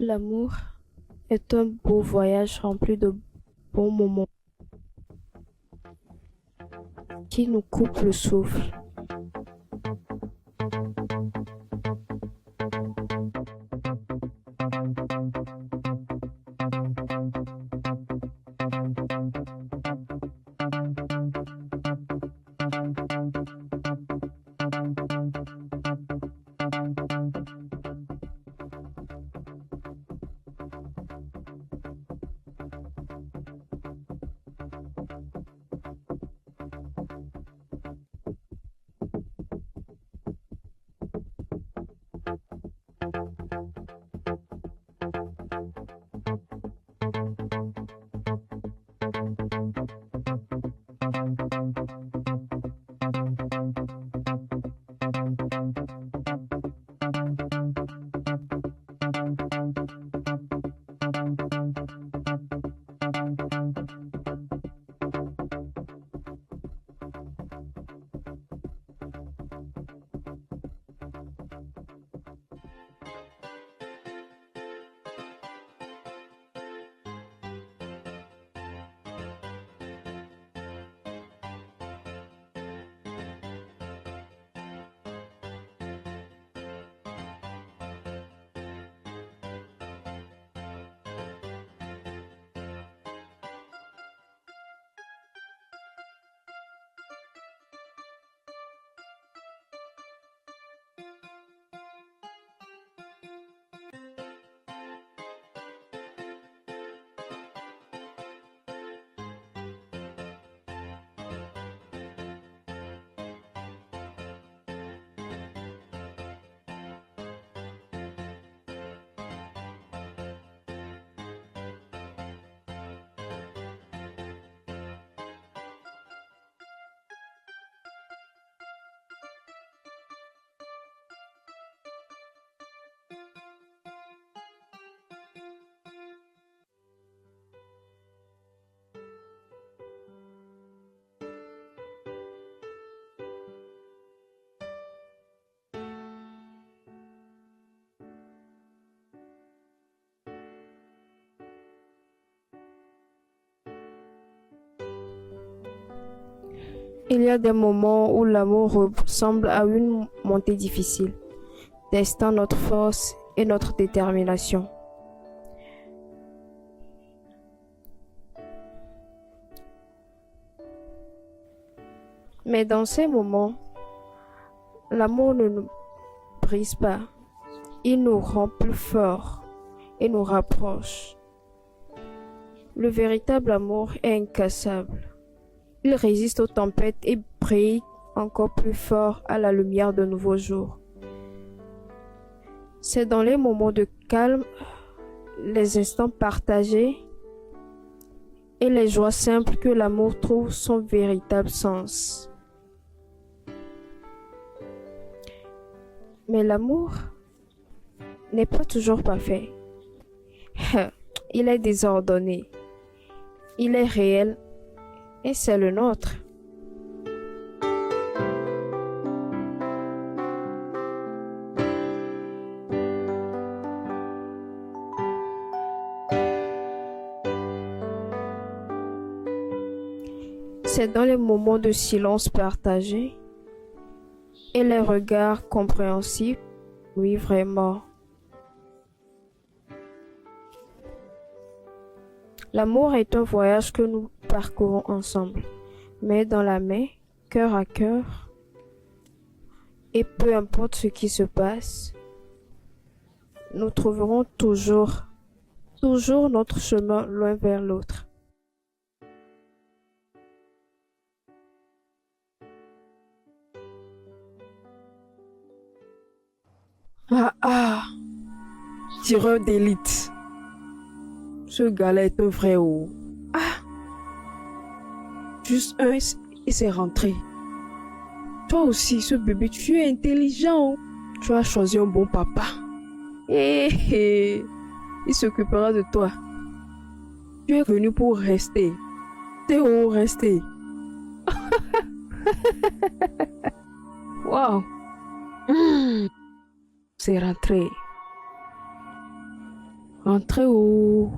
L'amour est un beau voyage rempli de bons moments qui nous coupe le souffle. Il y a des moments où l'amour ressemble à une montée difficile, testant notre force et notre détermination. Mais dans ces moments, l'amour ne nous brise pas. Il nous rend plus forts et nous rapproche. Le véritable amour est incassable. Il résiste aux tempêtes et brille encore plus fort à la lumière de nouveaux jours. C'est dans les moments de calme, les instants partagés et les joies simples que l'amour trouve son véritable sens. Mais l'amour n'est pas toujours parfait. Il est désordonné. Il est réel et c'est le nôtre. C'est dans les moments de silence partagé et les regards compréhensifs, oui vraiment. L'amour est un voyage que nous parcourons ensemble, main dans la main, cœur à cœur. Et peu importe ce qui se passe, nous trouverons toujours notre chemin l'un vers l'autre. Tireur d'élite. Ce gars-là est un vrai haut. Juste un et c'est rentré. Toi aussi, ce bébé, tu es intelligent. Tu as choisi un bon papa. Il s'occupera de toi. Tu es venu pour rester. T'es où rester? Wow. C'est rentré. Rentré où?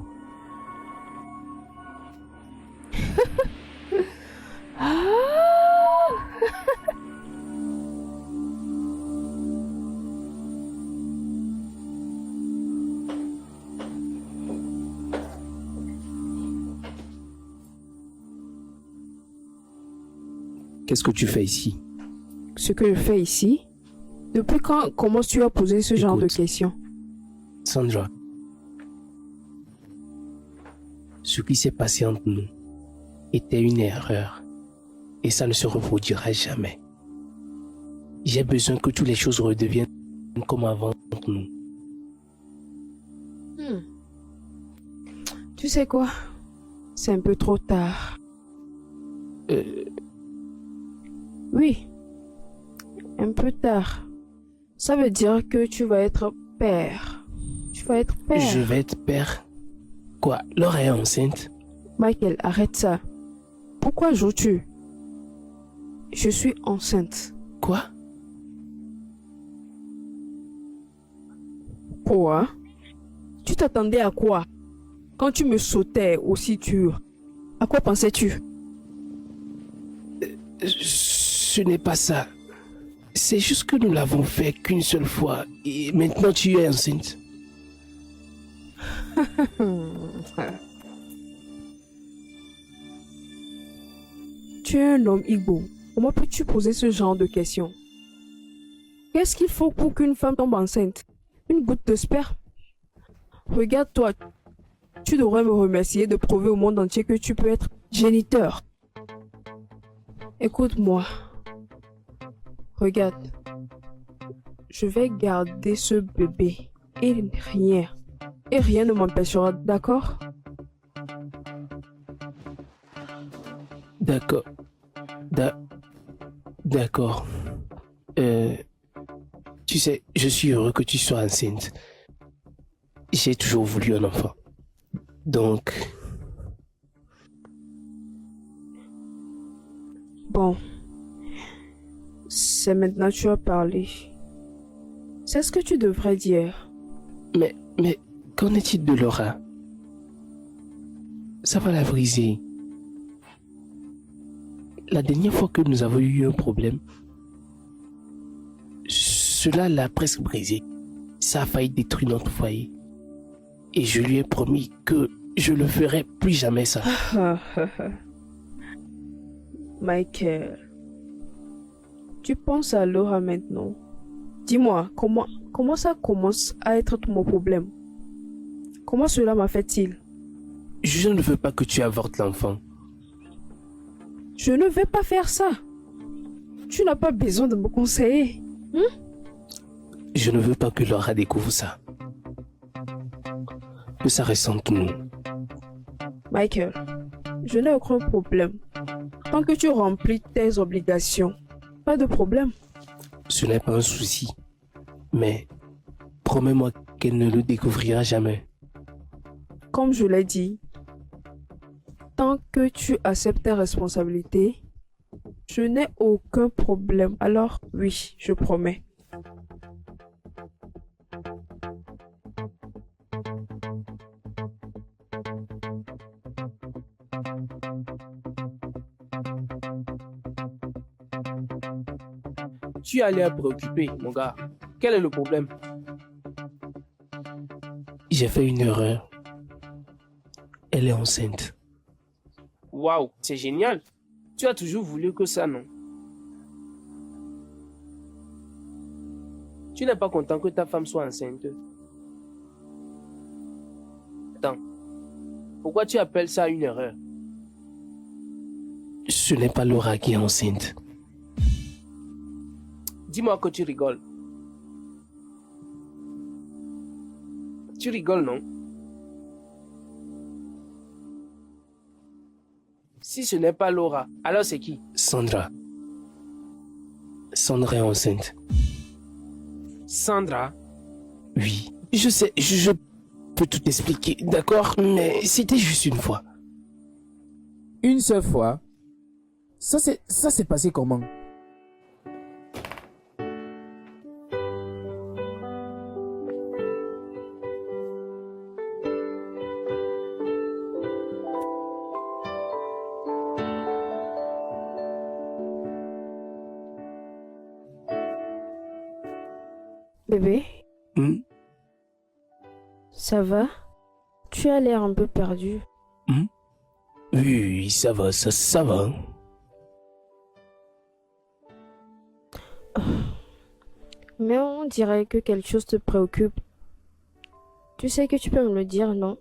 Qu'est-ce que tu fais ici? Ce que je fais ici? Depuis quand commences-tu à poser ce genre de questions? Sandra, ce qui s'est passé entre nous était une erreur et ça ne se reproduira jamais. J'ai besoin que toutes les choses redeviennent comme avant entre nous. Tu sais quoi? C'est un peu trop tard. Oui, un peu tard. Ça veut dire que tu vas être père. Tu vas être père. Je vais être père? Quoi? Laura est enceinte? Michael, arrête ça. Pourquoi joues-tu? Je suis enceinte. Quoi? Quoi? Tu t'attendais à quoi? Quand tu me sautais aussi dur, à quoi pensais-tu? Ce n'est pas ça. C'est juste que nous l'avons fait qu'une seule fois et maintenant tu es enceinte. Tu es un homme Igbo. Comment peux-tu poser ce genre de questions? Qu'est-ce qu'il faut pour qu'une femme tombe enceinte? Une goutte de sperme? Regarde-toi. Tu devrais me remercier de prouver au monde entier que tu peux être géniteur. Écoute-moi. Regarde. Je vais garder ce bébé. Et rien ne m'empêchera, d'accord? D'accord. D'accord. Tu sais, je suis heureux que tu sois enceinte. J'ai toujours voulu un enfant. Donc... Bon. C'est maintenant que tu as parlé. C'est ce que tu devrais dire. Mais, qu'en est-il de Laura? Ça va la briser. La dernière fois que nous avons eu un problème, cela l'a presque brisé. Ça a failli détruire notre foyer. Et je lui ai promis que je ne ferai plus jamais ça. Michael, tu penses à Laura maintenant. Dis-moi, comment ça commence à être mon problème? Comment cela m'affecte-t-il? Je ne veux pas que tu avortes l'enfant. Je ne vais pas faire ça. Tu n'as pas besoin de me conseiller. Je ne veux pas que Laura découvre ça. Que ça reste entre nous. Michael, je n'ai aucun problème. Tant que tu remplis tes obligations, pas de problème. Ce n'est pas un souci. Mais promets-moi qu'elle ne le découvrira jamais. Comme je l'ai dit, tant que tu acceptes tes responsabilités, je n'ai aucun problème. Alors oui, je promets. Tu as l'air préoccupé, mon gars. Quel est le problème? J'ai fait une erreur. Elle est enceinte. Waouh, c'est génial. Tu as toujours voulu que ça, non? Tu n'es pas content que ta femme soit enceinte? Attends. Pourquoi tu appelles ça une erreur? Ce n'est pas Laura qui est enceinte. Dis-moi que tu rigoles. Tu rigoles, non? Si ce n'est pas Laura, alors c'est qui? Sandra. Sandra est enceinte. Sandra? Oui. Je sais, je peux tout expliquer, d'accord? Mais c'était juste une fois. Une seule fois? Ça s'est passé comment? Bébé, Hmm? ça va? Tu as l'air un peu perdu. Oui, ça va, ça va. Mais on dirait que quelque chose te préoccupe. Tu sais que tu peux me le dire, non?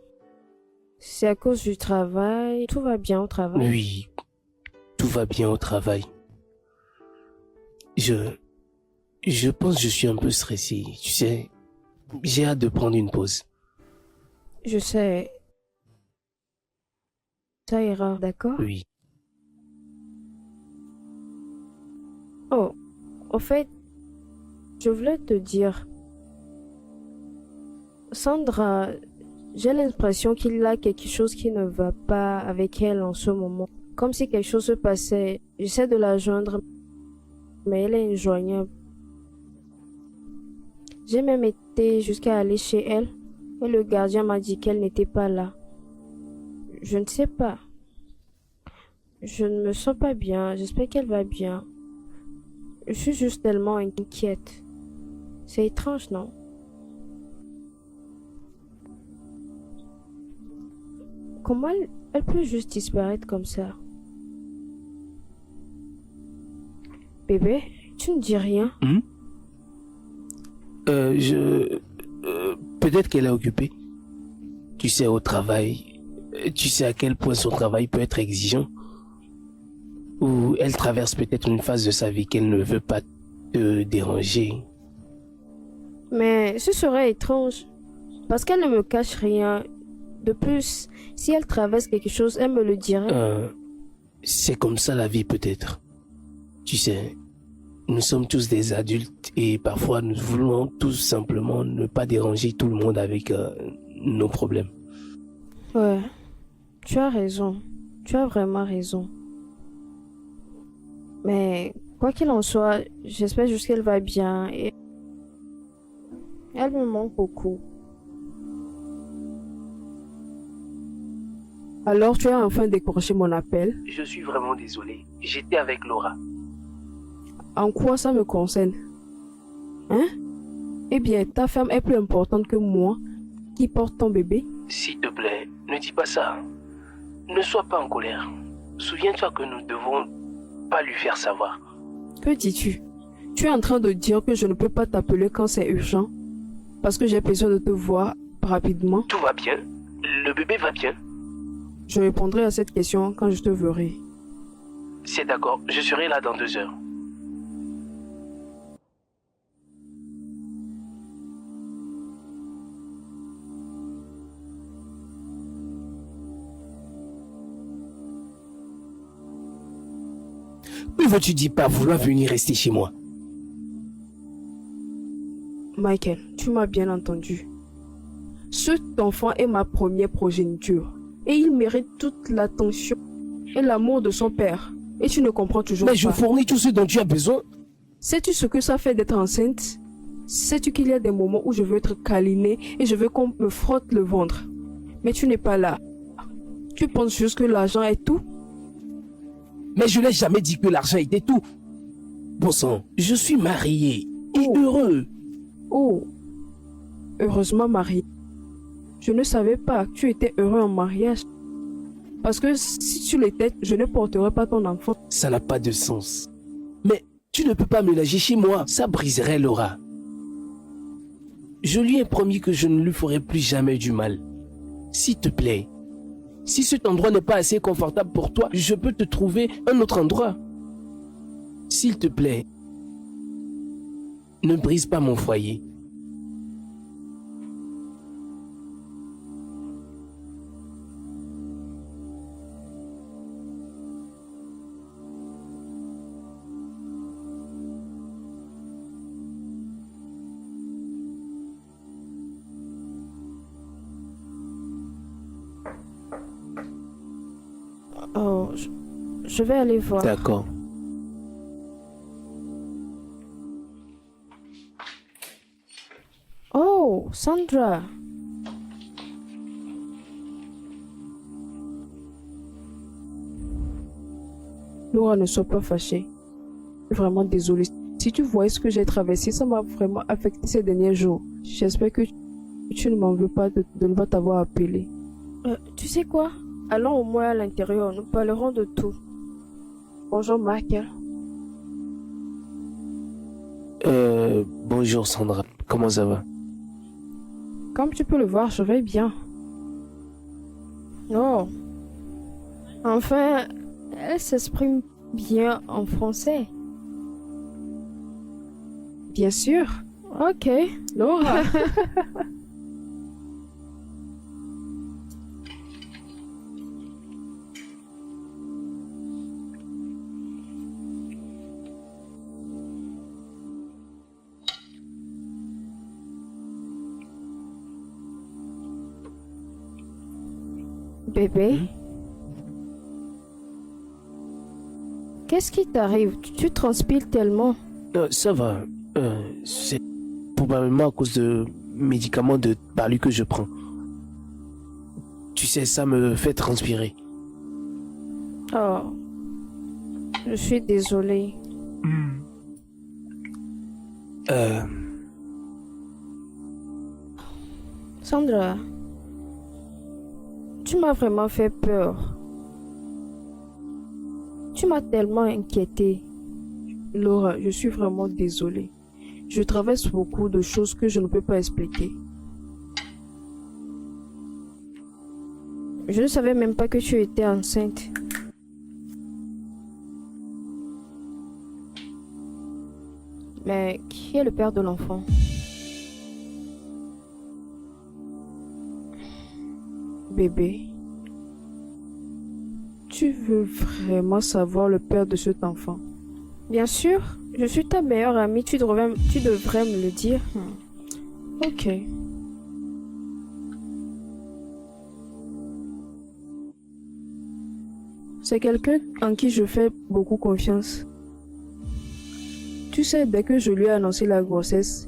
C'est à cause du travail. Tout va bien au travail. Oui, tout va bien au travail. Je pense que je suis un peu stressé. Tu sais, j'ai hâte de prendre une pause. Je sais. Ça ira, d'accord? Oui. Oh, au fait, je voulais te dire. Sandra, j'ai l'impression qu'il y a quelque chose qui ne va pas avec elle en ce moment. Comme si quelque chose se passait. J'essaie de la joindre, mais elle est injoignable. J'ai même été jusqu'à aller chez elle, et le gardien m'a dit qu'elle n'était pas là. Je ne sais pas. Je ne me sens pas bien. J'espère qu'elle va bien. Je suis juste tellement inquiète. C'est étrange, non? Comment elle peut juste disparaître comme ça? Bébé, tu ne dis rien? Peut-être qu'elle est occupée. Tu sais, au travail. Tu sais à quel point son travail peut être exigeant. Ou elle traverse peut-être une phase de sa vie qu'elle ne veut pas te déranger. Mais ce serait étrange. Parce qu'elle ne me cache rien. De plus, si elle traverse quelque chose, elle me le dirait. C'est comme ça la vie peut-être. Tu sais, nous sommes tous des adultes et parfois nous voulons tout simplement ne pas déranger tout le monde avec nos problèmes. Ouais, tu as raison. Tu as vraiment raison. Mais quoi qu'il en soit, j'espère juste qu'elle va bien et elle me manque beaucoup. Alors tu as enfin décroché mon appel? Je suis vraiment désolé. J'étais avec Laura. En quoi ça me concerne? Hein? Eh bien, ta femme est plus importante que moi qui porte ton bébé. S'il te plaît, ne dis pas ça. Ne sois pas en colère. Souviens-toi que nous devons pas lui faire savoir. Que dis-tu? Tu es en train de dire que je ne peux pas t'appeler quand c'est urgent? Parce que j'ai besoin de te voir rapidement? Tout va bien. Le bébé va bien. Je répondrai à cette question quand je te verrai. C'est d'accord, je serai là dans 2 heures. Pourquoi tu dis pas vouloir venir rester chez moi? Michael, tu m'as bien entendu. Cet enfant est ma première progéniture. Et il mérite toute l'attention et l'amour de son père. Et tu ne comprends toujours Mais pas. je fournis tout ce dont tu as besoin. Sais-tu ce que ça fait d'être enceinte? Sais-tu qu'il y a des moments où je veux être câlinée et je veux qu'on me frotte le ventre? Mais tu n'es pas là. Tu penses juste que l'argent est tout? Mais je n'ai jamais dit que l'argent était tout. Bon sang, je suis marié et heureux. Oh, heureusement marié. Je ne savais pas que tu étais heureux en mariage. Parce que si tu l'étais, je ne porterais pas ton enfant. Ça n'a pas de sens. Mais tu ne peux pas mélanger chez moi, ça briserait Laura. Je lui ai promis que je ne lui ferai plus jamais du mal. S'il te plaît, si cet endroit n'est pas assez confortable pour toi, je peux te trouver un autre endroit. S'il te plaît, ne brise pas mon foyer. Oh, je vais aller voir. D'accord. Oh, Sandra. Laura, ne sois pas fâchée. Je suis vraiment désolée. Si tu voyais ce que j'ai traversé, ça m'a vraiment affecté ces derniers jours. J'espère que tu ne m'en veux pas de ne pas t'avoir appelé. Tu sais quoi? Allons au moins à l'intérieur, nous parlerons de tout. Bonjour Michael. Bonjour Sandra, comment ça va? Comme tu peux le voir, je vais bien. Oh. Enfin, elle s'exprime bien en français. Bien sûr. Ok. Laura. Bébé. Qu'est-ce qui t'arrive? Tu transpires tellement. Ça va. C'est probablement à cause de médicaments de palu que je prends. Tu sais, ça me fait transpirer. Oh. Je suis désolée. Sandra. Tu m'as vraiment fait peur. Tu m'as tellement inquiétée. Laura, je suis vraiment désolée. Je traverse beaucoup de choses que je ne peux pas expliquer. Je ne savais même pas que tu étais enceinte. Mais qui est le père de l'enfant? Bébé, tu veux vraiment savoir le père de cet enfant? Bien sûr, je suis ta meilleure amie, tu devrais me le dire. Ok. C'est quelqu'un en qui je fais beaucoup confiance. Tu sais, dès que je lui ai annoncé la grossesse,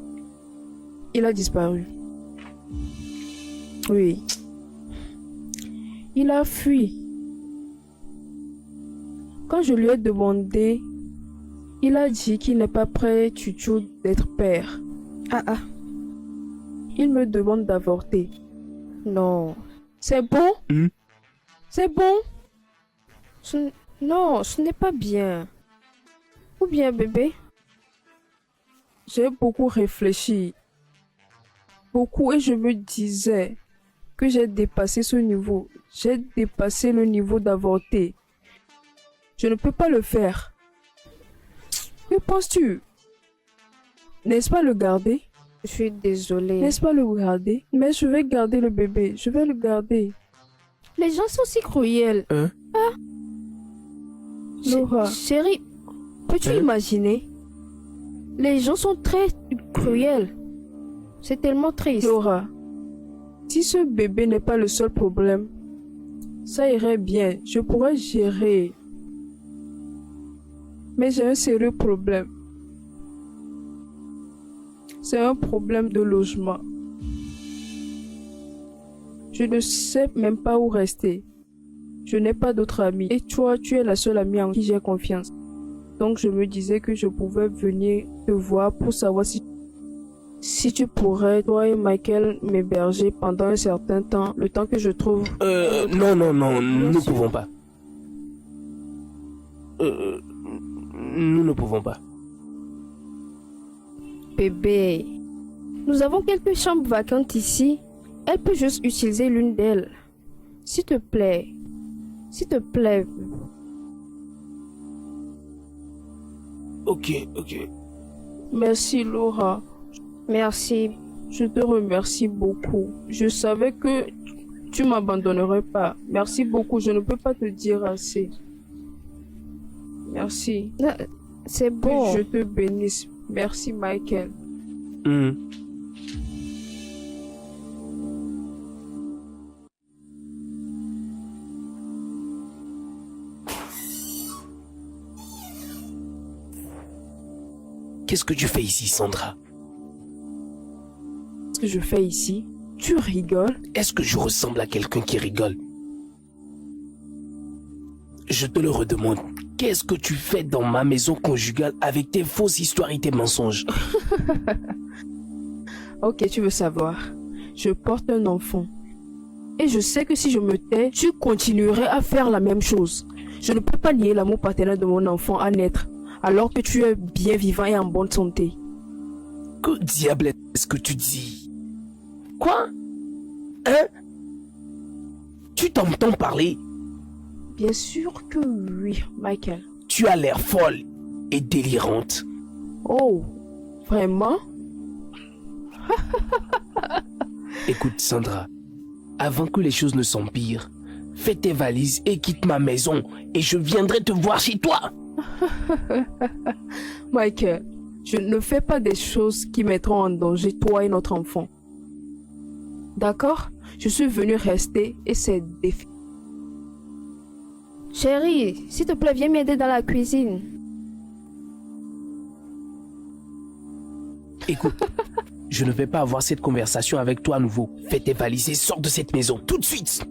il a disparu. Oui. Il a fui. Quand je lui ai demandé, il a dit qu'il n'est pas prêt, Chuchu, d'être père. Ah. Il me demande d'avorter. Non. C'est bon? C'est bon? Non, ce n'est pas bien. Ou bien, bébé? J'ai beaucoup réfléchi. Beaucoup, et je me disais, que j'ai dépassé ce niveau. J'ai dépassé le niveau d'avorter. Je ne peux pas le faire. Que penses-tu? N'est-ce pas le garder? Je suis désolée. N'est-ce pas le garder? Mais je vais garder le bébé. Je vais le garder. Les gens sont si cruels. Hein? Laura. Chérie, peux-tu Hein? imaginer? Les gens sont très cruels. C'est tellement triste. Laura, si ce bébé n'est pas le seul problème, ça irait bien. Je pourrais gérer. Mais j'ai un sérieux problème. C'est un problème de logement. Je ne sais même pas où rester. Je n'ai pas d'autres amis. Et toi, tu es la seule amie en qui j'ai confiance. Donc je me disais que je pouvais venir te voir pour savoir si tu pourrais, toi et Michael, m'héberger pendant un certain temps, le temps que je trouve... Non, nous ne sûr. pouvons pas. Nous ne pouvons pas. Bébé, nous avons quelques chambres vacantes ici. Elle peut juste utiliser l'une d'elles. S'il te plaît. S'il te plaît. Ok. Merci Laura. Merci. Je te remercie beaucoup. Je savais que tu m'abandonnerais pas. Merci beaucoup. Je ne peux pas te dire assez. Merci. C'est Que bon. je te bénisse. Merci Michael. Hmm. Qu'est-ce que tu fais ici, Sandra? Qu'est-ce que je fais ici? Tu rigoles? Est-ce que je ressemble à quelqu'un qui rigole? Je te le redemande. Qu'est-ce que tu fais dans ma maison conjugale avec tes fausses histoires et tes mensonges? Ok, tu veux savoir. Je porte un enfant. Et je sais que si je me tais, tu continuerais à faire la même chose. Je ne peux pas nier l'amour paternel de mon enfant à naître, alors que tu es bien vivant et en bonne santé. Que diable est-ce que tu dis? Quoi? Hein? Tu t'entends parler? Bien sûr que oui, Michael. Tu as l'air folle et délirante. Oh, vraiment? Écoute, Sandra, avant que les choses ne s'empirent, fais tes valises et quitte ma maison et je viendrai te voir chez toi. Michael, je ne fais pas des choses qui mettront en danger toi et notre enfant. D'accord? Je suis venu rester et c'est défi. Chérie, s'il te plaît, viens m'aider dans la cuisine. Écoute, je ne vais pas avoir cette conversation avec toi à nouveau. Fais tes valises et sors de cette maison tout de suite.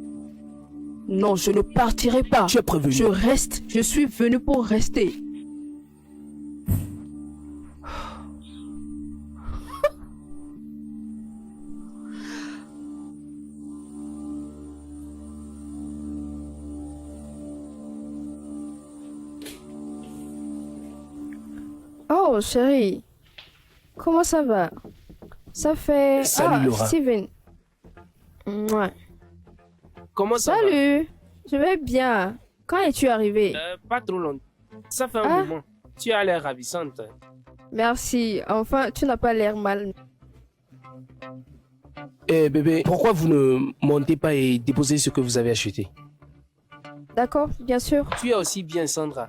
Non, je ne partirai pas. Tu es prévenu. Je reste. Je suis venu pour rester. Oh, chérie. Comment ça va? Ça fait... Salut, Laura. Steven. Ouais. Comment ça va? Salut. Je vais bien. Quand es-tu arrivé? Pas trop longtemps. Ça fait un Ah. moment. Tu as l'air ravissante. Merci. Enfin, tu n'as pas l'air mal. Eh bébé, pourquoi vous ne montez pas et déposez ce que vous avez acheté? D'accord, bien sûr. Tu es aussi bien, Sandra.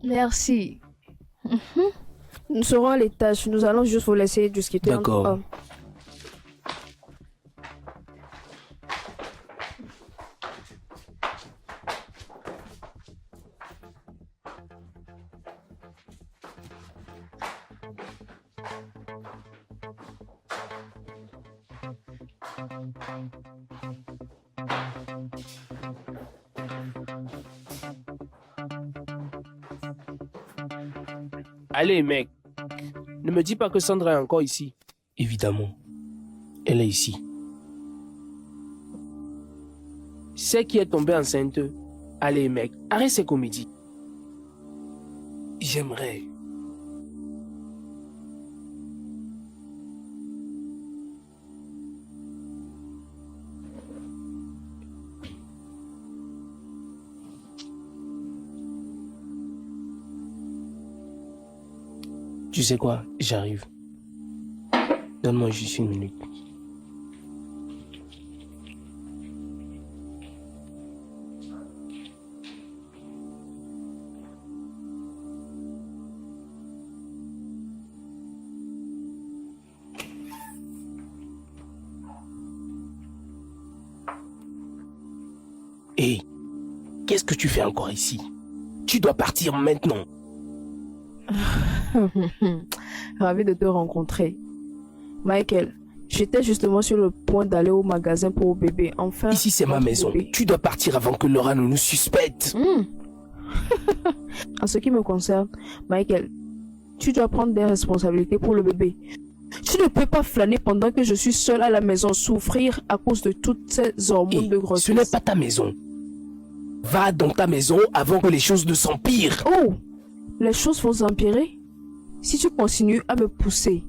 Merci. Nous serons à l'étage. Nous allons juste vous laisser discuter. D'accord. entre hommes. Allez, mec. Ne me dis pas que Sandra est encore ici. Évidemment, elle est ici. C'est qui est tombée enceinte. Allez, mec. Arrête ces comédies. J'aimerais. Tu sais quoi? J'arrive. Donne-moi juste une minute. Hé, qu'est-ce que tu fais encore ici? Tu dois partir maintenant. Ravi de te rencontrer. Michael, j'étais justement sur le point d'aller au magasin pour bébé. Enfin, Ici, c'est ma notre maison. bébé. Tu dois partir avant que Laura ne nous suspecte. En ce qui me concerne, Michael, tu dois prendre des responsabilités pour le bébé. Tu ne peux pas flâner pendant que je suis seule à la maison, souffrir à cause de toutes ces hormones de Et grossesse. ce n'est pas ta maison. Va dans ta maison avant que les choses ne s'empirent. Oh, les choses vont s'empirer si tu continues à me pousser.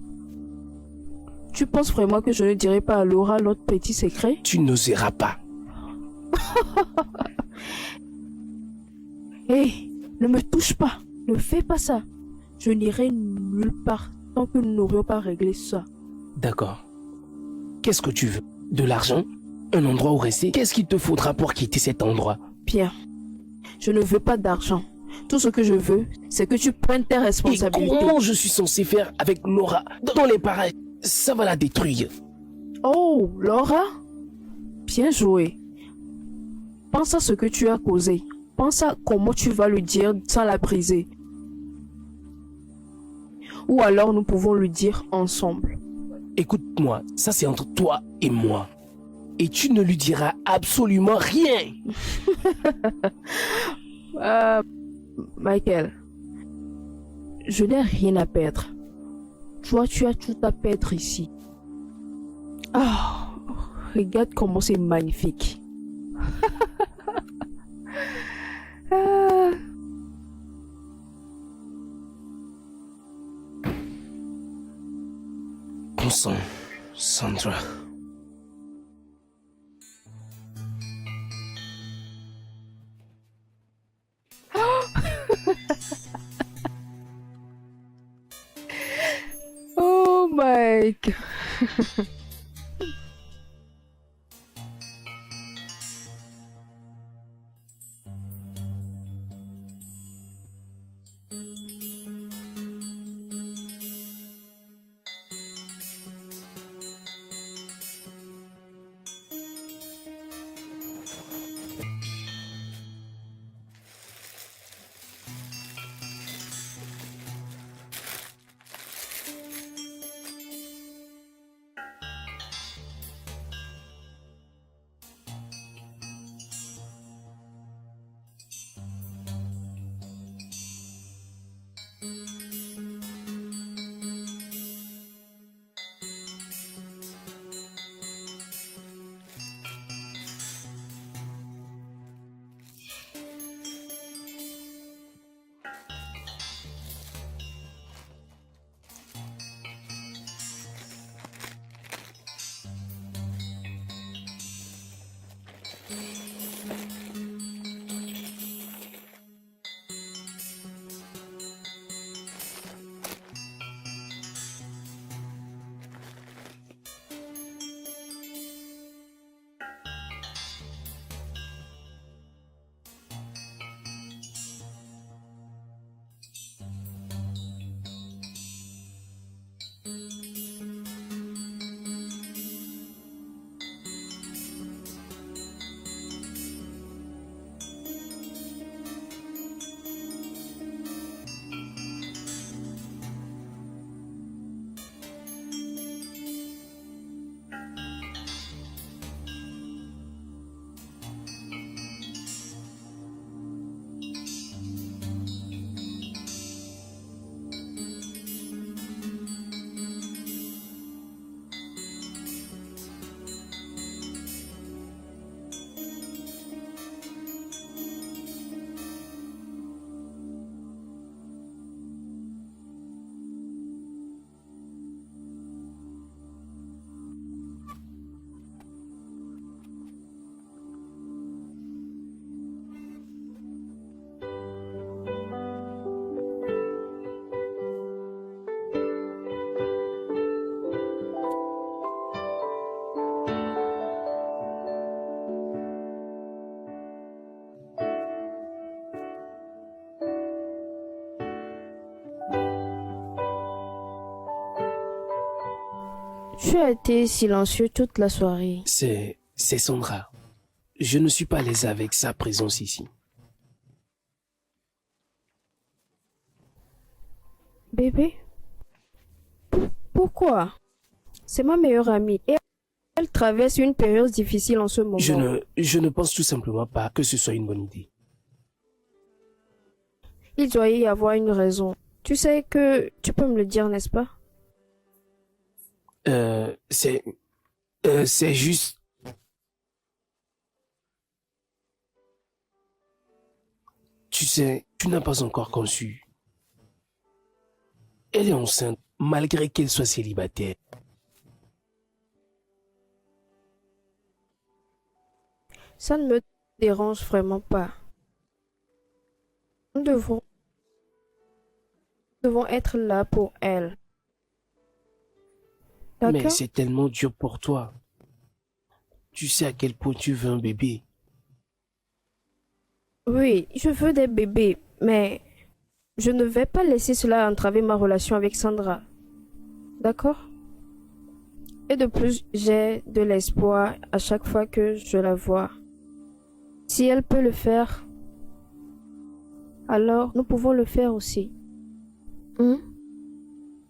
Tu penses vraiment que je ne dirai pas à Laura notre petit secret? Tu n'oseras pas. Hé, ne me touche pas, ne fais pas ça. Je n'irai nulle part tant que nous n'aurions pas réglé ça. D'accord. Qu'est-ce que tu veux? De l'argent? Un endroit où rester? Qu'est-ce qu'il te faudra pour quitter cet endroit? Pierre, je ne veux pas d'argent. Tout ce que je veux, c'est que tu prennes tes Et responsabilités. comment je suis censé faire avec Laura dans les parages? Ça va la détruire. Oh, Laura? Bien joué. Pense à ce que tu as causé. Pense à comment tu vas lui dire sans la briser. Ou alors nous pouvons lui dire ensemble. Écoute-moi, ça c'est entre toi et moi. Et tu ne lui diras absolument rien. Michael, je n'ai rien à perdre. Toi, tu as tout à perdre ici. Ah, regarde comment c'est magnifique. Ah. Bon sang, Sandra. Oh my God. Tu as été silencieux toute la soirée. C'est Sandra. Je ne suis pas à l'aise avec sa présence ici. Bébé? Pourquoi? C'est ma meilleure amie et elle traverse une période difficile en ce moment. Je ne pense tout simplement pas que ce soit une bonne idée. Il doit y avoir une raison. Tu sais que tu peux me le dire, n'est-ce pas? C'est juste... Tu sais, tu n'as pas encore conçu. Elle est enceinte, malgré qu'elle soit célibataire. Ça ne me dérange vraiment pas. Nous devons être là pour elle. Mais D'accord? c'est tellement dur pour toi. Tu sais à quel point tu veux un bébé. Oui, je veux des bébés, mais je ne vais pas laisser cela entraver ma relation avec Sandra. D'accord? Et de plus, j'ai de l'espoir à chaque fois que je la vois. Si elle peut le faire, alors nous pouvons le faire aussi. Hein?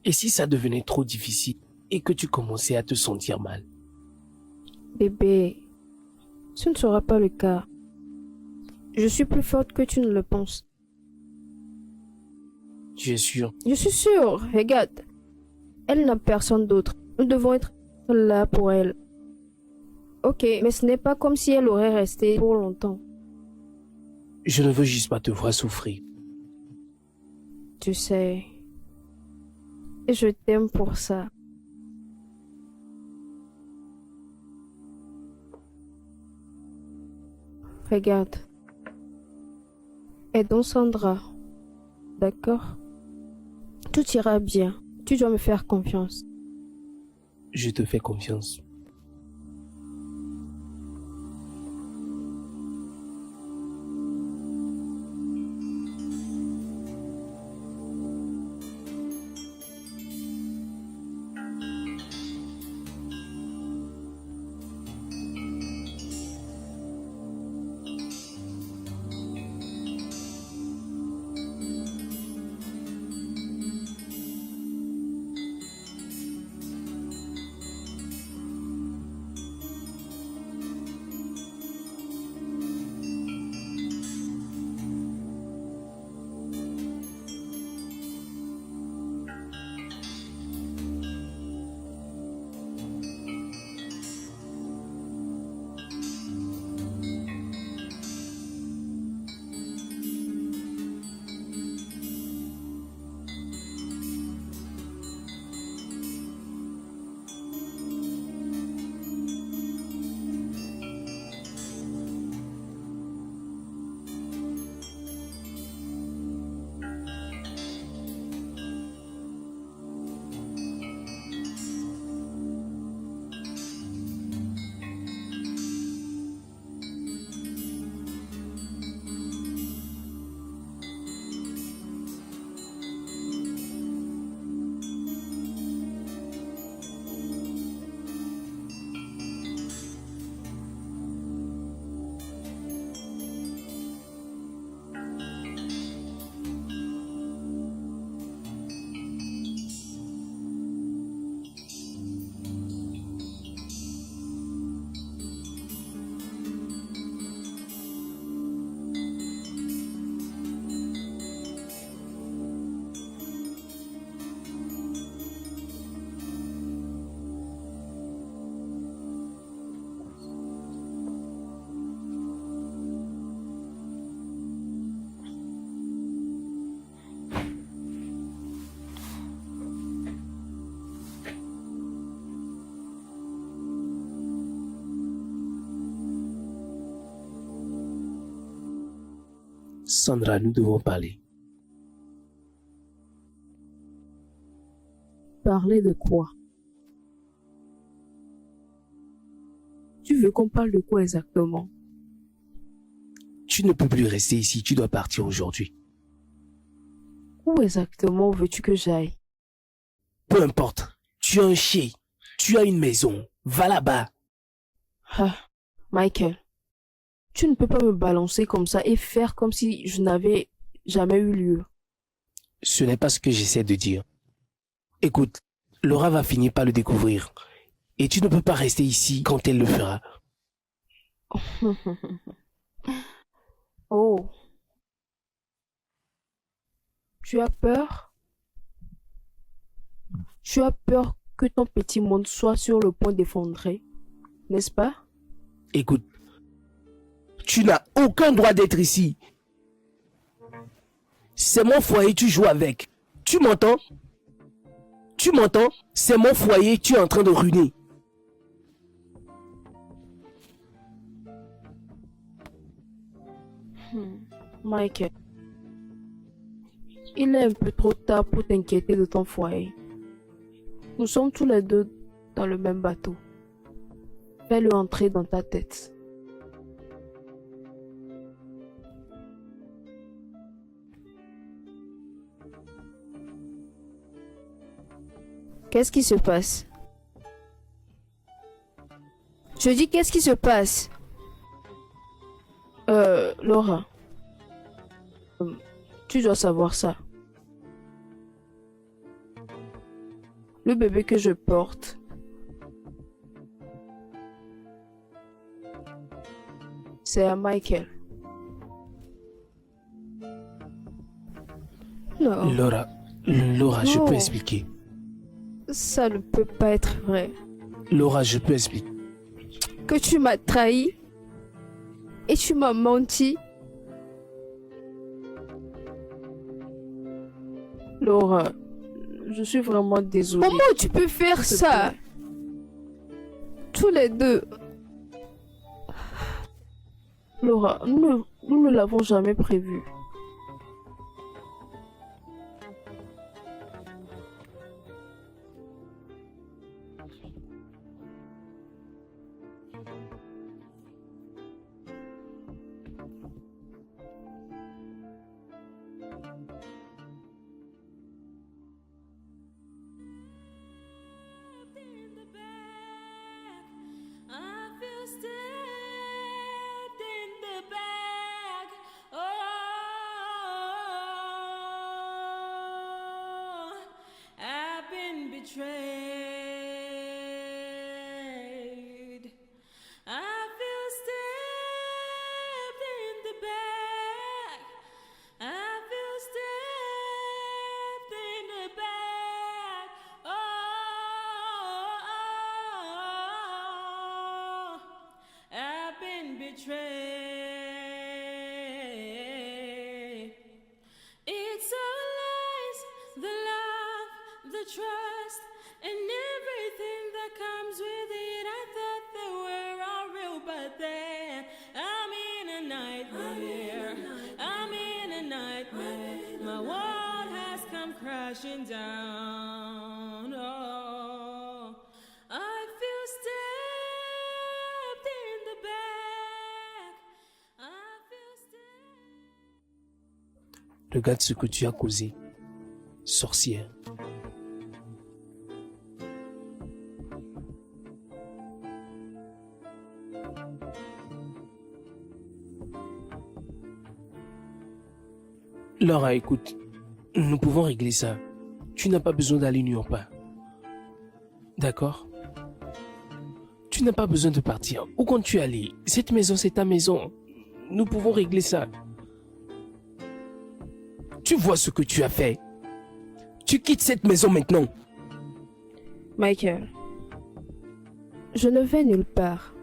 Et si ça devenait trop difficile et que tu commençais à te sentir mal? Bébé, ce ne sera pas le cas. Je suis plus forte que tu ne le penses. Tu es sûr? Je suis sûre, regarde. Elle n'a personne d'autre. Nous devons être là pour elle. Ok, mais ce n'est pas comme si elle aurait resté pour longtemps. Je ne veux juste pas te voir souffrir. Tu sais. Et je t'aime pour ça. Regarde. Aidons Sandra. D'accord? Tout ira bien. Tu dois me faire confiance. Je te fais confiance. Sandra, nous devons parler. Parler de quoi? Tu veux qu'on parle de quoi exactement? Tu ne peux plus rester ici, tu dois partir aujourd'hui. Où exactement veux-tu que j'aille? Peu importe, tu es un chien. Tu as une maison. Va là-bas. Ah, Michael, tu ne peux pas me balancer comme ça et faire comme si je n'avais jamais eu lieu. Ce n'est pas ce que j'essaie de dire. Écoute, Laura va finir par le découvrir. Et tu ne peux pas rester ici quand elle le fera. Oh. Tu as peur? Tu as peur que ton petit monde soit sur le point d'effondrer, n'est-ce pas? Écoute, tu n'as aucun droit d'être ici. C'est mon foyer, tu joues avec. Tu m'entends? Tu m'entends? C'est mon foyer, tu es en train de ruiner. Michael, il est un peu trop tard pour t'inquiéter de ton foyer. Nous sommes tous les deux dans le même bateau. Fais-le entrer dans ta tête. Qu'est-ce qui se passe? Je dis qu'est-ce qui se passe? Laura, tu dois savoir ça. Le bébé que je porte, c'est à Michael. Non, Laura, je Non. peux expliquer. ça ne peut pas être vrai. Laura, je peux expliquer. Que tu m'as trahi et tu m'as menti. Laura, je suis vraiment désolée. Comment tu peux faire S'il te ça? Tous les deux. Laura, nous ne l'avons jamais prévu. I feel stabbed in the back. Oh, I've been betrayed. I feel stabbed in the back. I feel stabbed in the back. Oh, I've been betrayed. It's all lies, the love, the trust, and everything that comes with it. I thought they were all real, but then I'm in a nightmare. I'm in a nightmare. My world has come crashing down. Oh, I feel stabbed in the back. I feel stabbed. Regarde ce que tu as causé. Sorcière. Laura, écoute, nous pouvons régler ça. Tu n'as pas besoin d'aller nulle part. D'accord? Tu n'as pas besoin de partir. Où comptes-tu aller? Cette maison, c'est ta maison. Nous pouvons régler ça. Tu vois ce que tu as fait. Tu quittes cette maison maintenant. Michael, Je ne vais nulle part.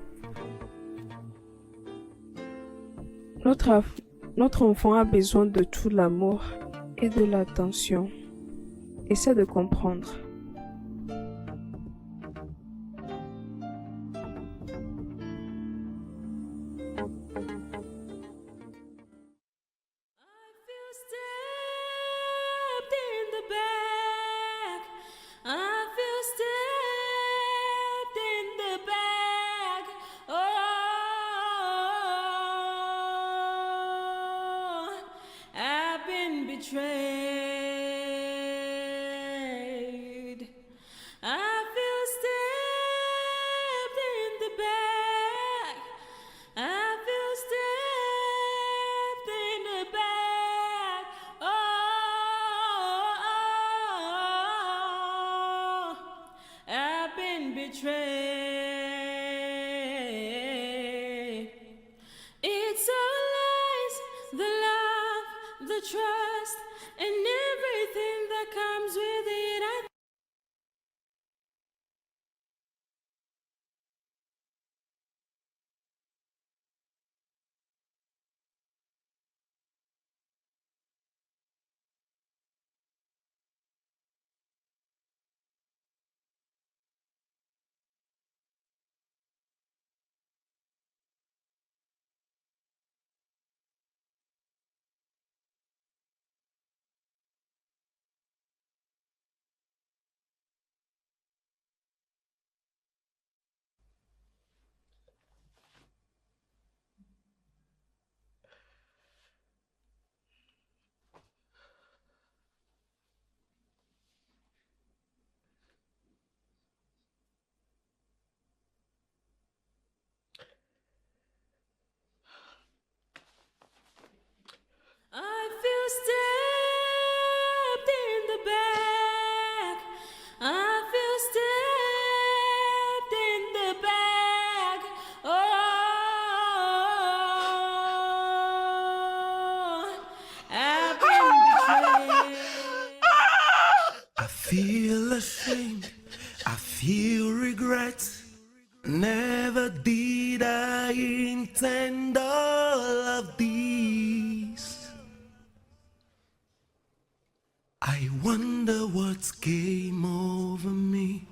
notre enfant a besoin de tout l'amour et de l'attention. Essaie de comprendre. I feel stabbed in the back. I feel stabbed in the back. Oh, I've been betrayed. I feel stabbed betrayed. It's all lies, the love, the trust, and everything that comes with it. I feel stabbed in the back. I feel stabbed in the back. Oh, I've been betrayed. I feel ashamed, I feel regret. Never did I intend all of these. I wonder what came over me.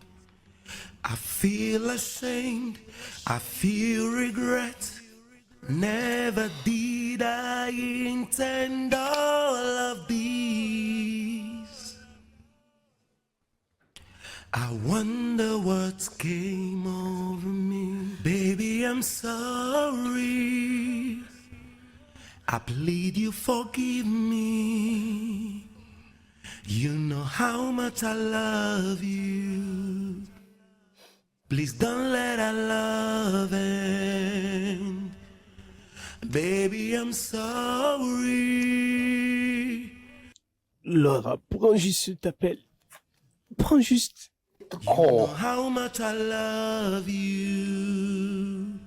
I feel ashamed, I feel regret. Never did I intend all of these. I wonder what came over me. Baby, I'm sorry. I plead you forgive me. You know how much I love you. Please don't let our love end. Baby, I'm sorry. Laura, prends juste cet appel. Prends juste. You know how much I love you.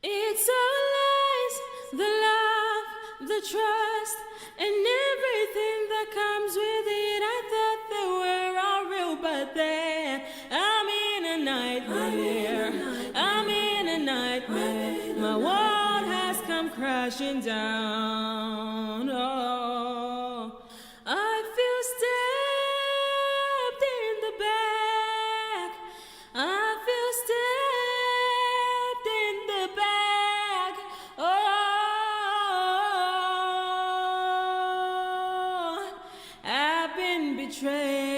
It's all lies, the love, the trust, and everything that comes with it. I thought they were all real, but then I'm in a nightmare. I'm in a nightmare. My world has come crashing down. Oh, I feel stabbed in the back. I feel stabbed in the back. Oh, I've been betrayed.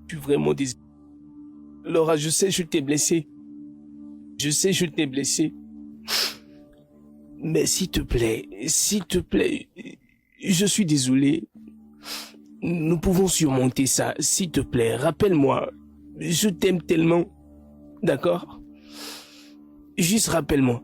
Je suis vraiment désolé. Laura, je sais, je t'ai blessé. Je sais, je t'ai blessé. Mais s'il te plaît, je suis désolé. Nous pouvons surmonter ça. S'il te plaît, rappelle-moi. Je t'aime tellement. D'accord? Juste rappelle-moi.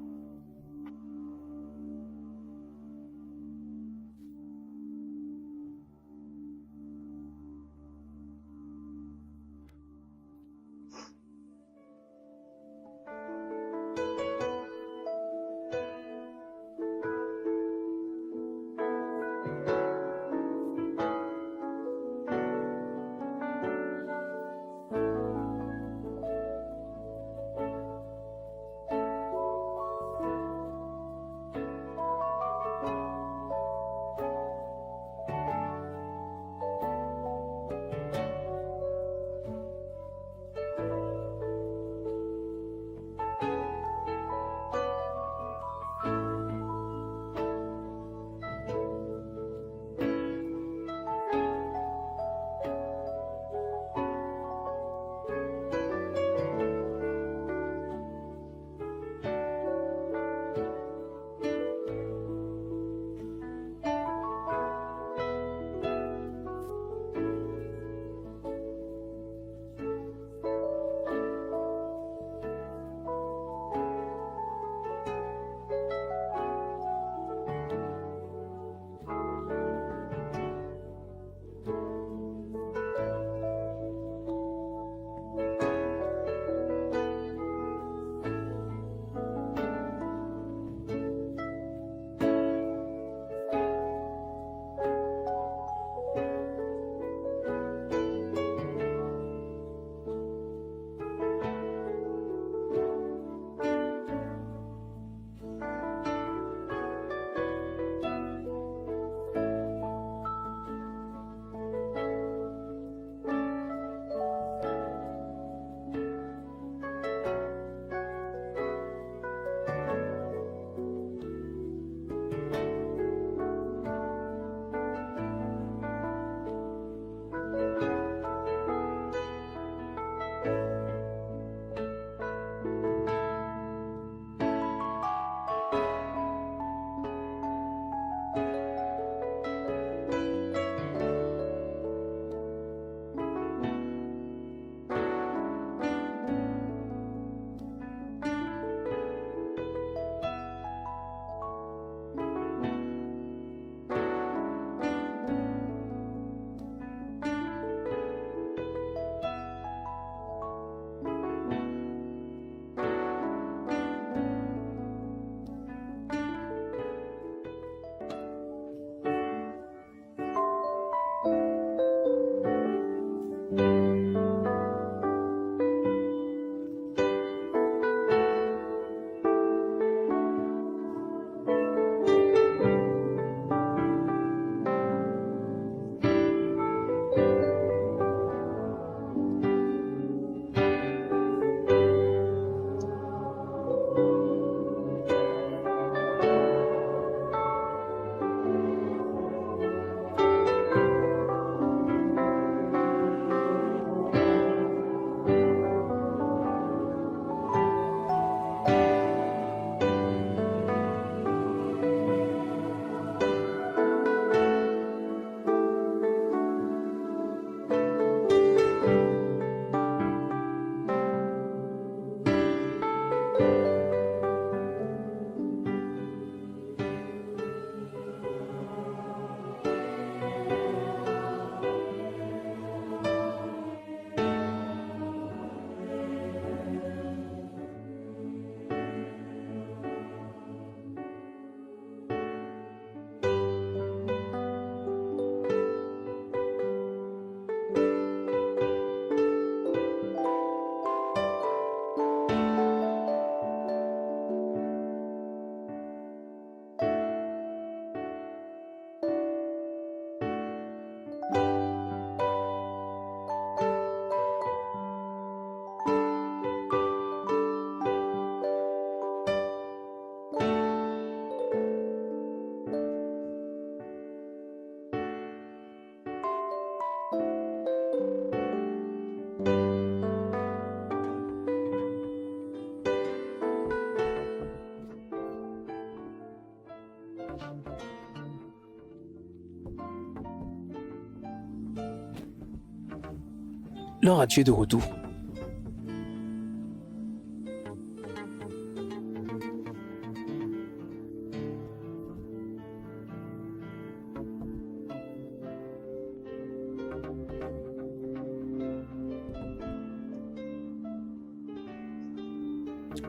Laura, tu es de retour.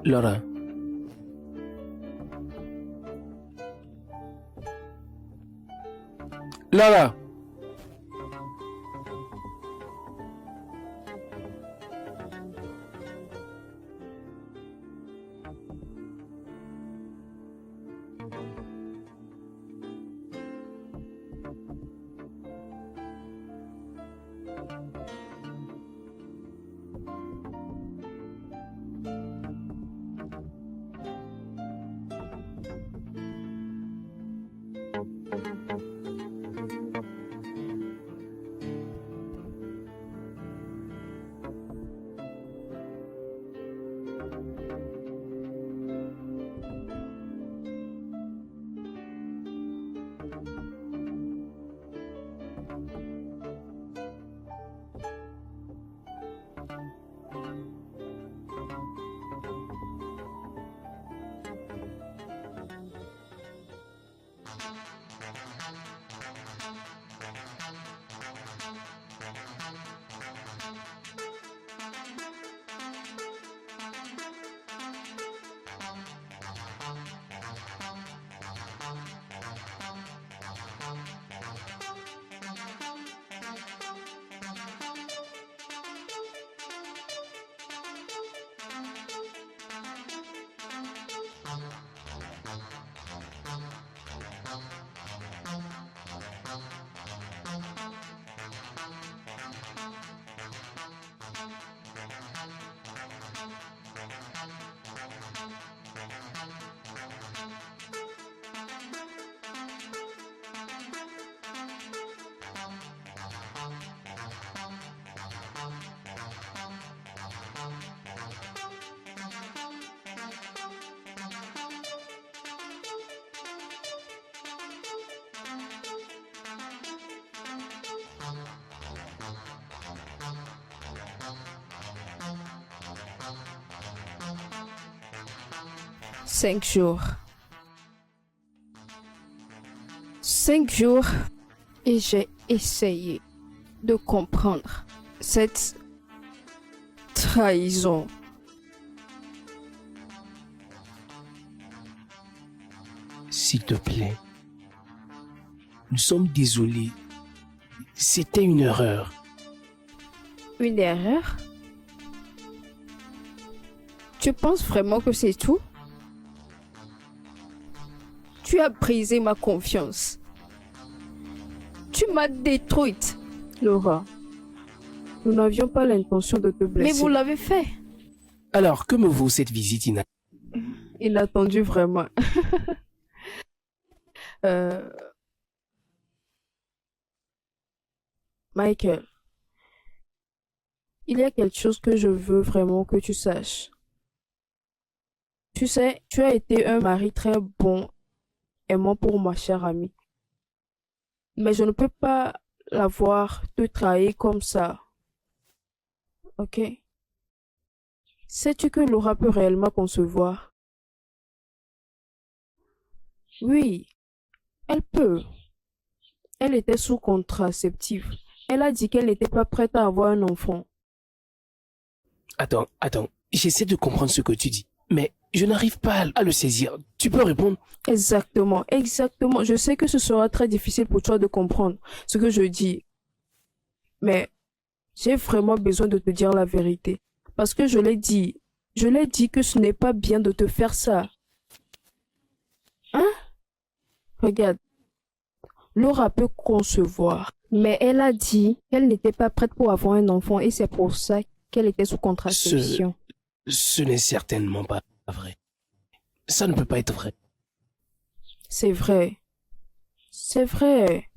Laura. Laura. Cinq jours. 5 jours et j'ai essayé de comprendre cette trahison. S'il te plaît. Nous sommes désolés. C'était une erreur. Une erreur? Tu penses vraiment que c'est tout? Tu as brisé ma confiance. Tu m'as détruite. Laura, nous n'avions pas l'intention de te blesser. Mais vous l'avez fait. Alors, que me vaut cette visite inattendue? Inattendu vraiment. Michael, il y a quelque chose que je veux vraiment que tu saches. Tu sais, tu as été un mari très bon, aimant pour ma chère amie. Mais je ne peux pas la voir te trahir comme ça. Ok? Sais-tu que Laura peut réellement concevoir? Oui, elle peut. Elle était sous contraceptif. Elle a dit qu'elle n'était pas prête à avoir un enfant. Attends. J'essaie de comprendre ce que tu dis. Mais je n'arrive pas à le saisir. Tu peux répondre? Exactement. Je sais que ce sera très difficile pour toi de comprendre ce que je dis. Mais j'ai vraiment besoin de te dire la vérité. Parce que je l'ai dit. Je l'ai dit que ce n'est pas bien de te faire ça. Hein? Regarde. Laura peut concevoir. Mais elle a dit qu'elle n'était pas prête pour avoir un enfant et c'est pour ça qu'elle était sous contraception. Ce n'est certainement pas vrai. Ça ne peut pas être vrai. C'est vrai. C'est vrai.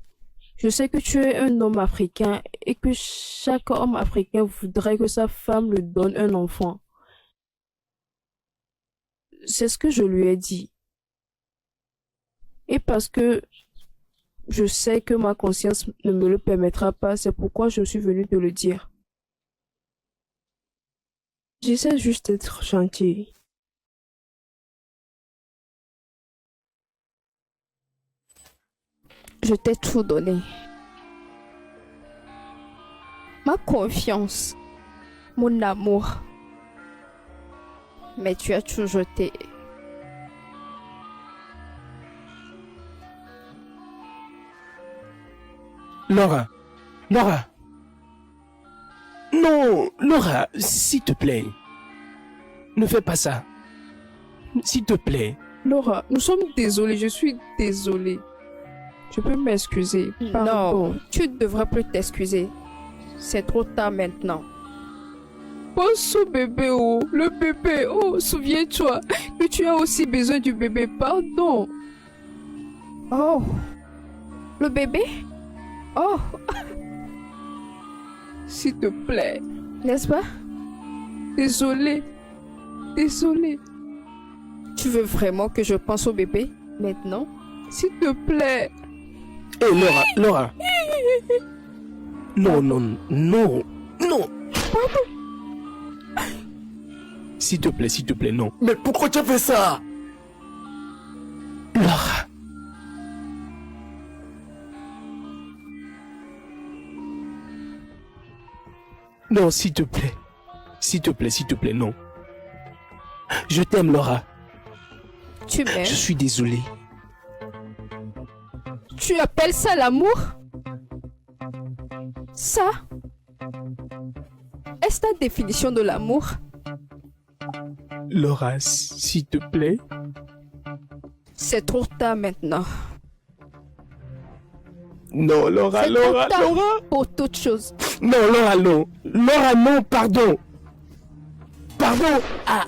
Je sais que tu es un homme africain et que chaque homme africain voudrait que sa femme lui donne un enfant. C'est ce que je lui ai dit. Et parce que je sais que ma conscience ne me le permettra pas, c'est pourquoi je suis venue te le dire. J'essaie juste d'être gentille. Je t'ai tout donné. Ma confiance, mon amour. Mais tu as tout jeté. Laura, Laura. Non, Laura, s'il te plaît. Ne fais pas ça. S'il te plaît. Laura, nous sommes désolés, je suis désolée. Je peux m'excuser. Pardon. Non, tu ne devrais plus t'excuser. C'est trop tard maintenant. Pense au bébé, oh. Le bébé, oh, souviens-toi que tu as aussi besoin du bébé. Pardon. Oh, le bébé? Oh, S'il te plaît. n'est-ce pas? Désolée. Désolée. Tu veux vraiment que je pense au bébé maintenant? S'il te plaît. Hé, Laura, Laura. Non, non, non, non. S'il te plaît, non. Mais pourquoi tu as fait ça? Laura. Non, s'il te plaît. S'il te plaît, non. Je t'aime, Laura. Tu m'aimes? Je suis désolé. Tu appelles ça l'amour? Ça? Est-ce ta définition de l'amour? Laura, s'il te plaît. C'est trop tard maintenant. Non, Laura, C'est Laura, trop tard Laura. pour toute chose. Non, Laura, non. Laura, non, pardon. Pardon. Ah.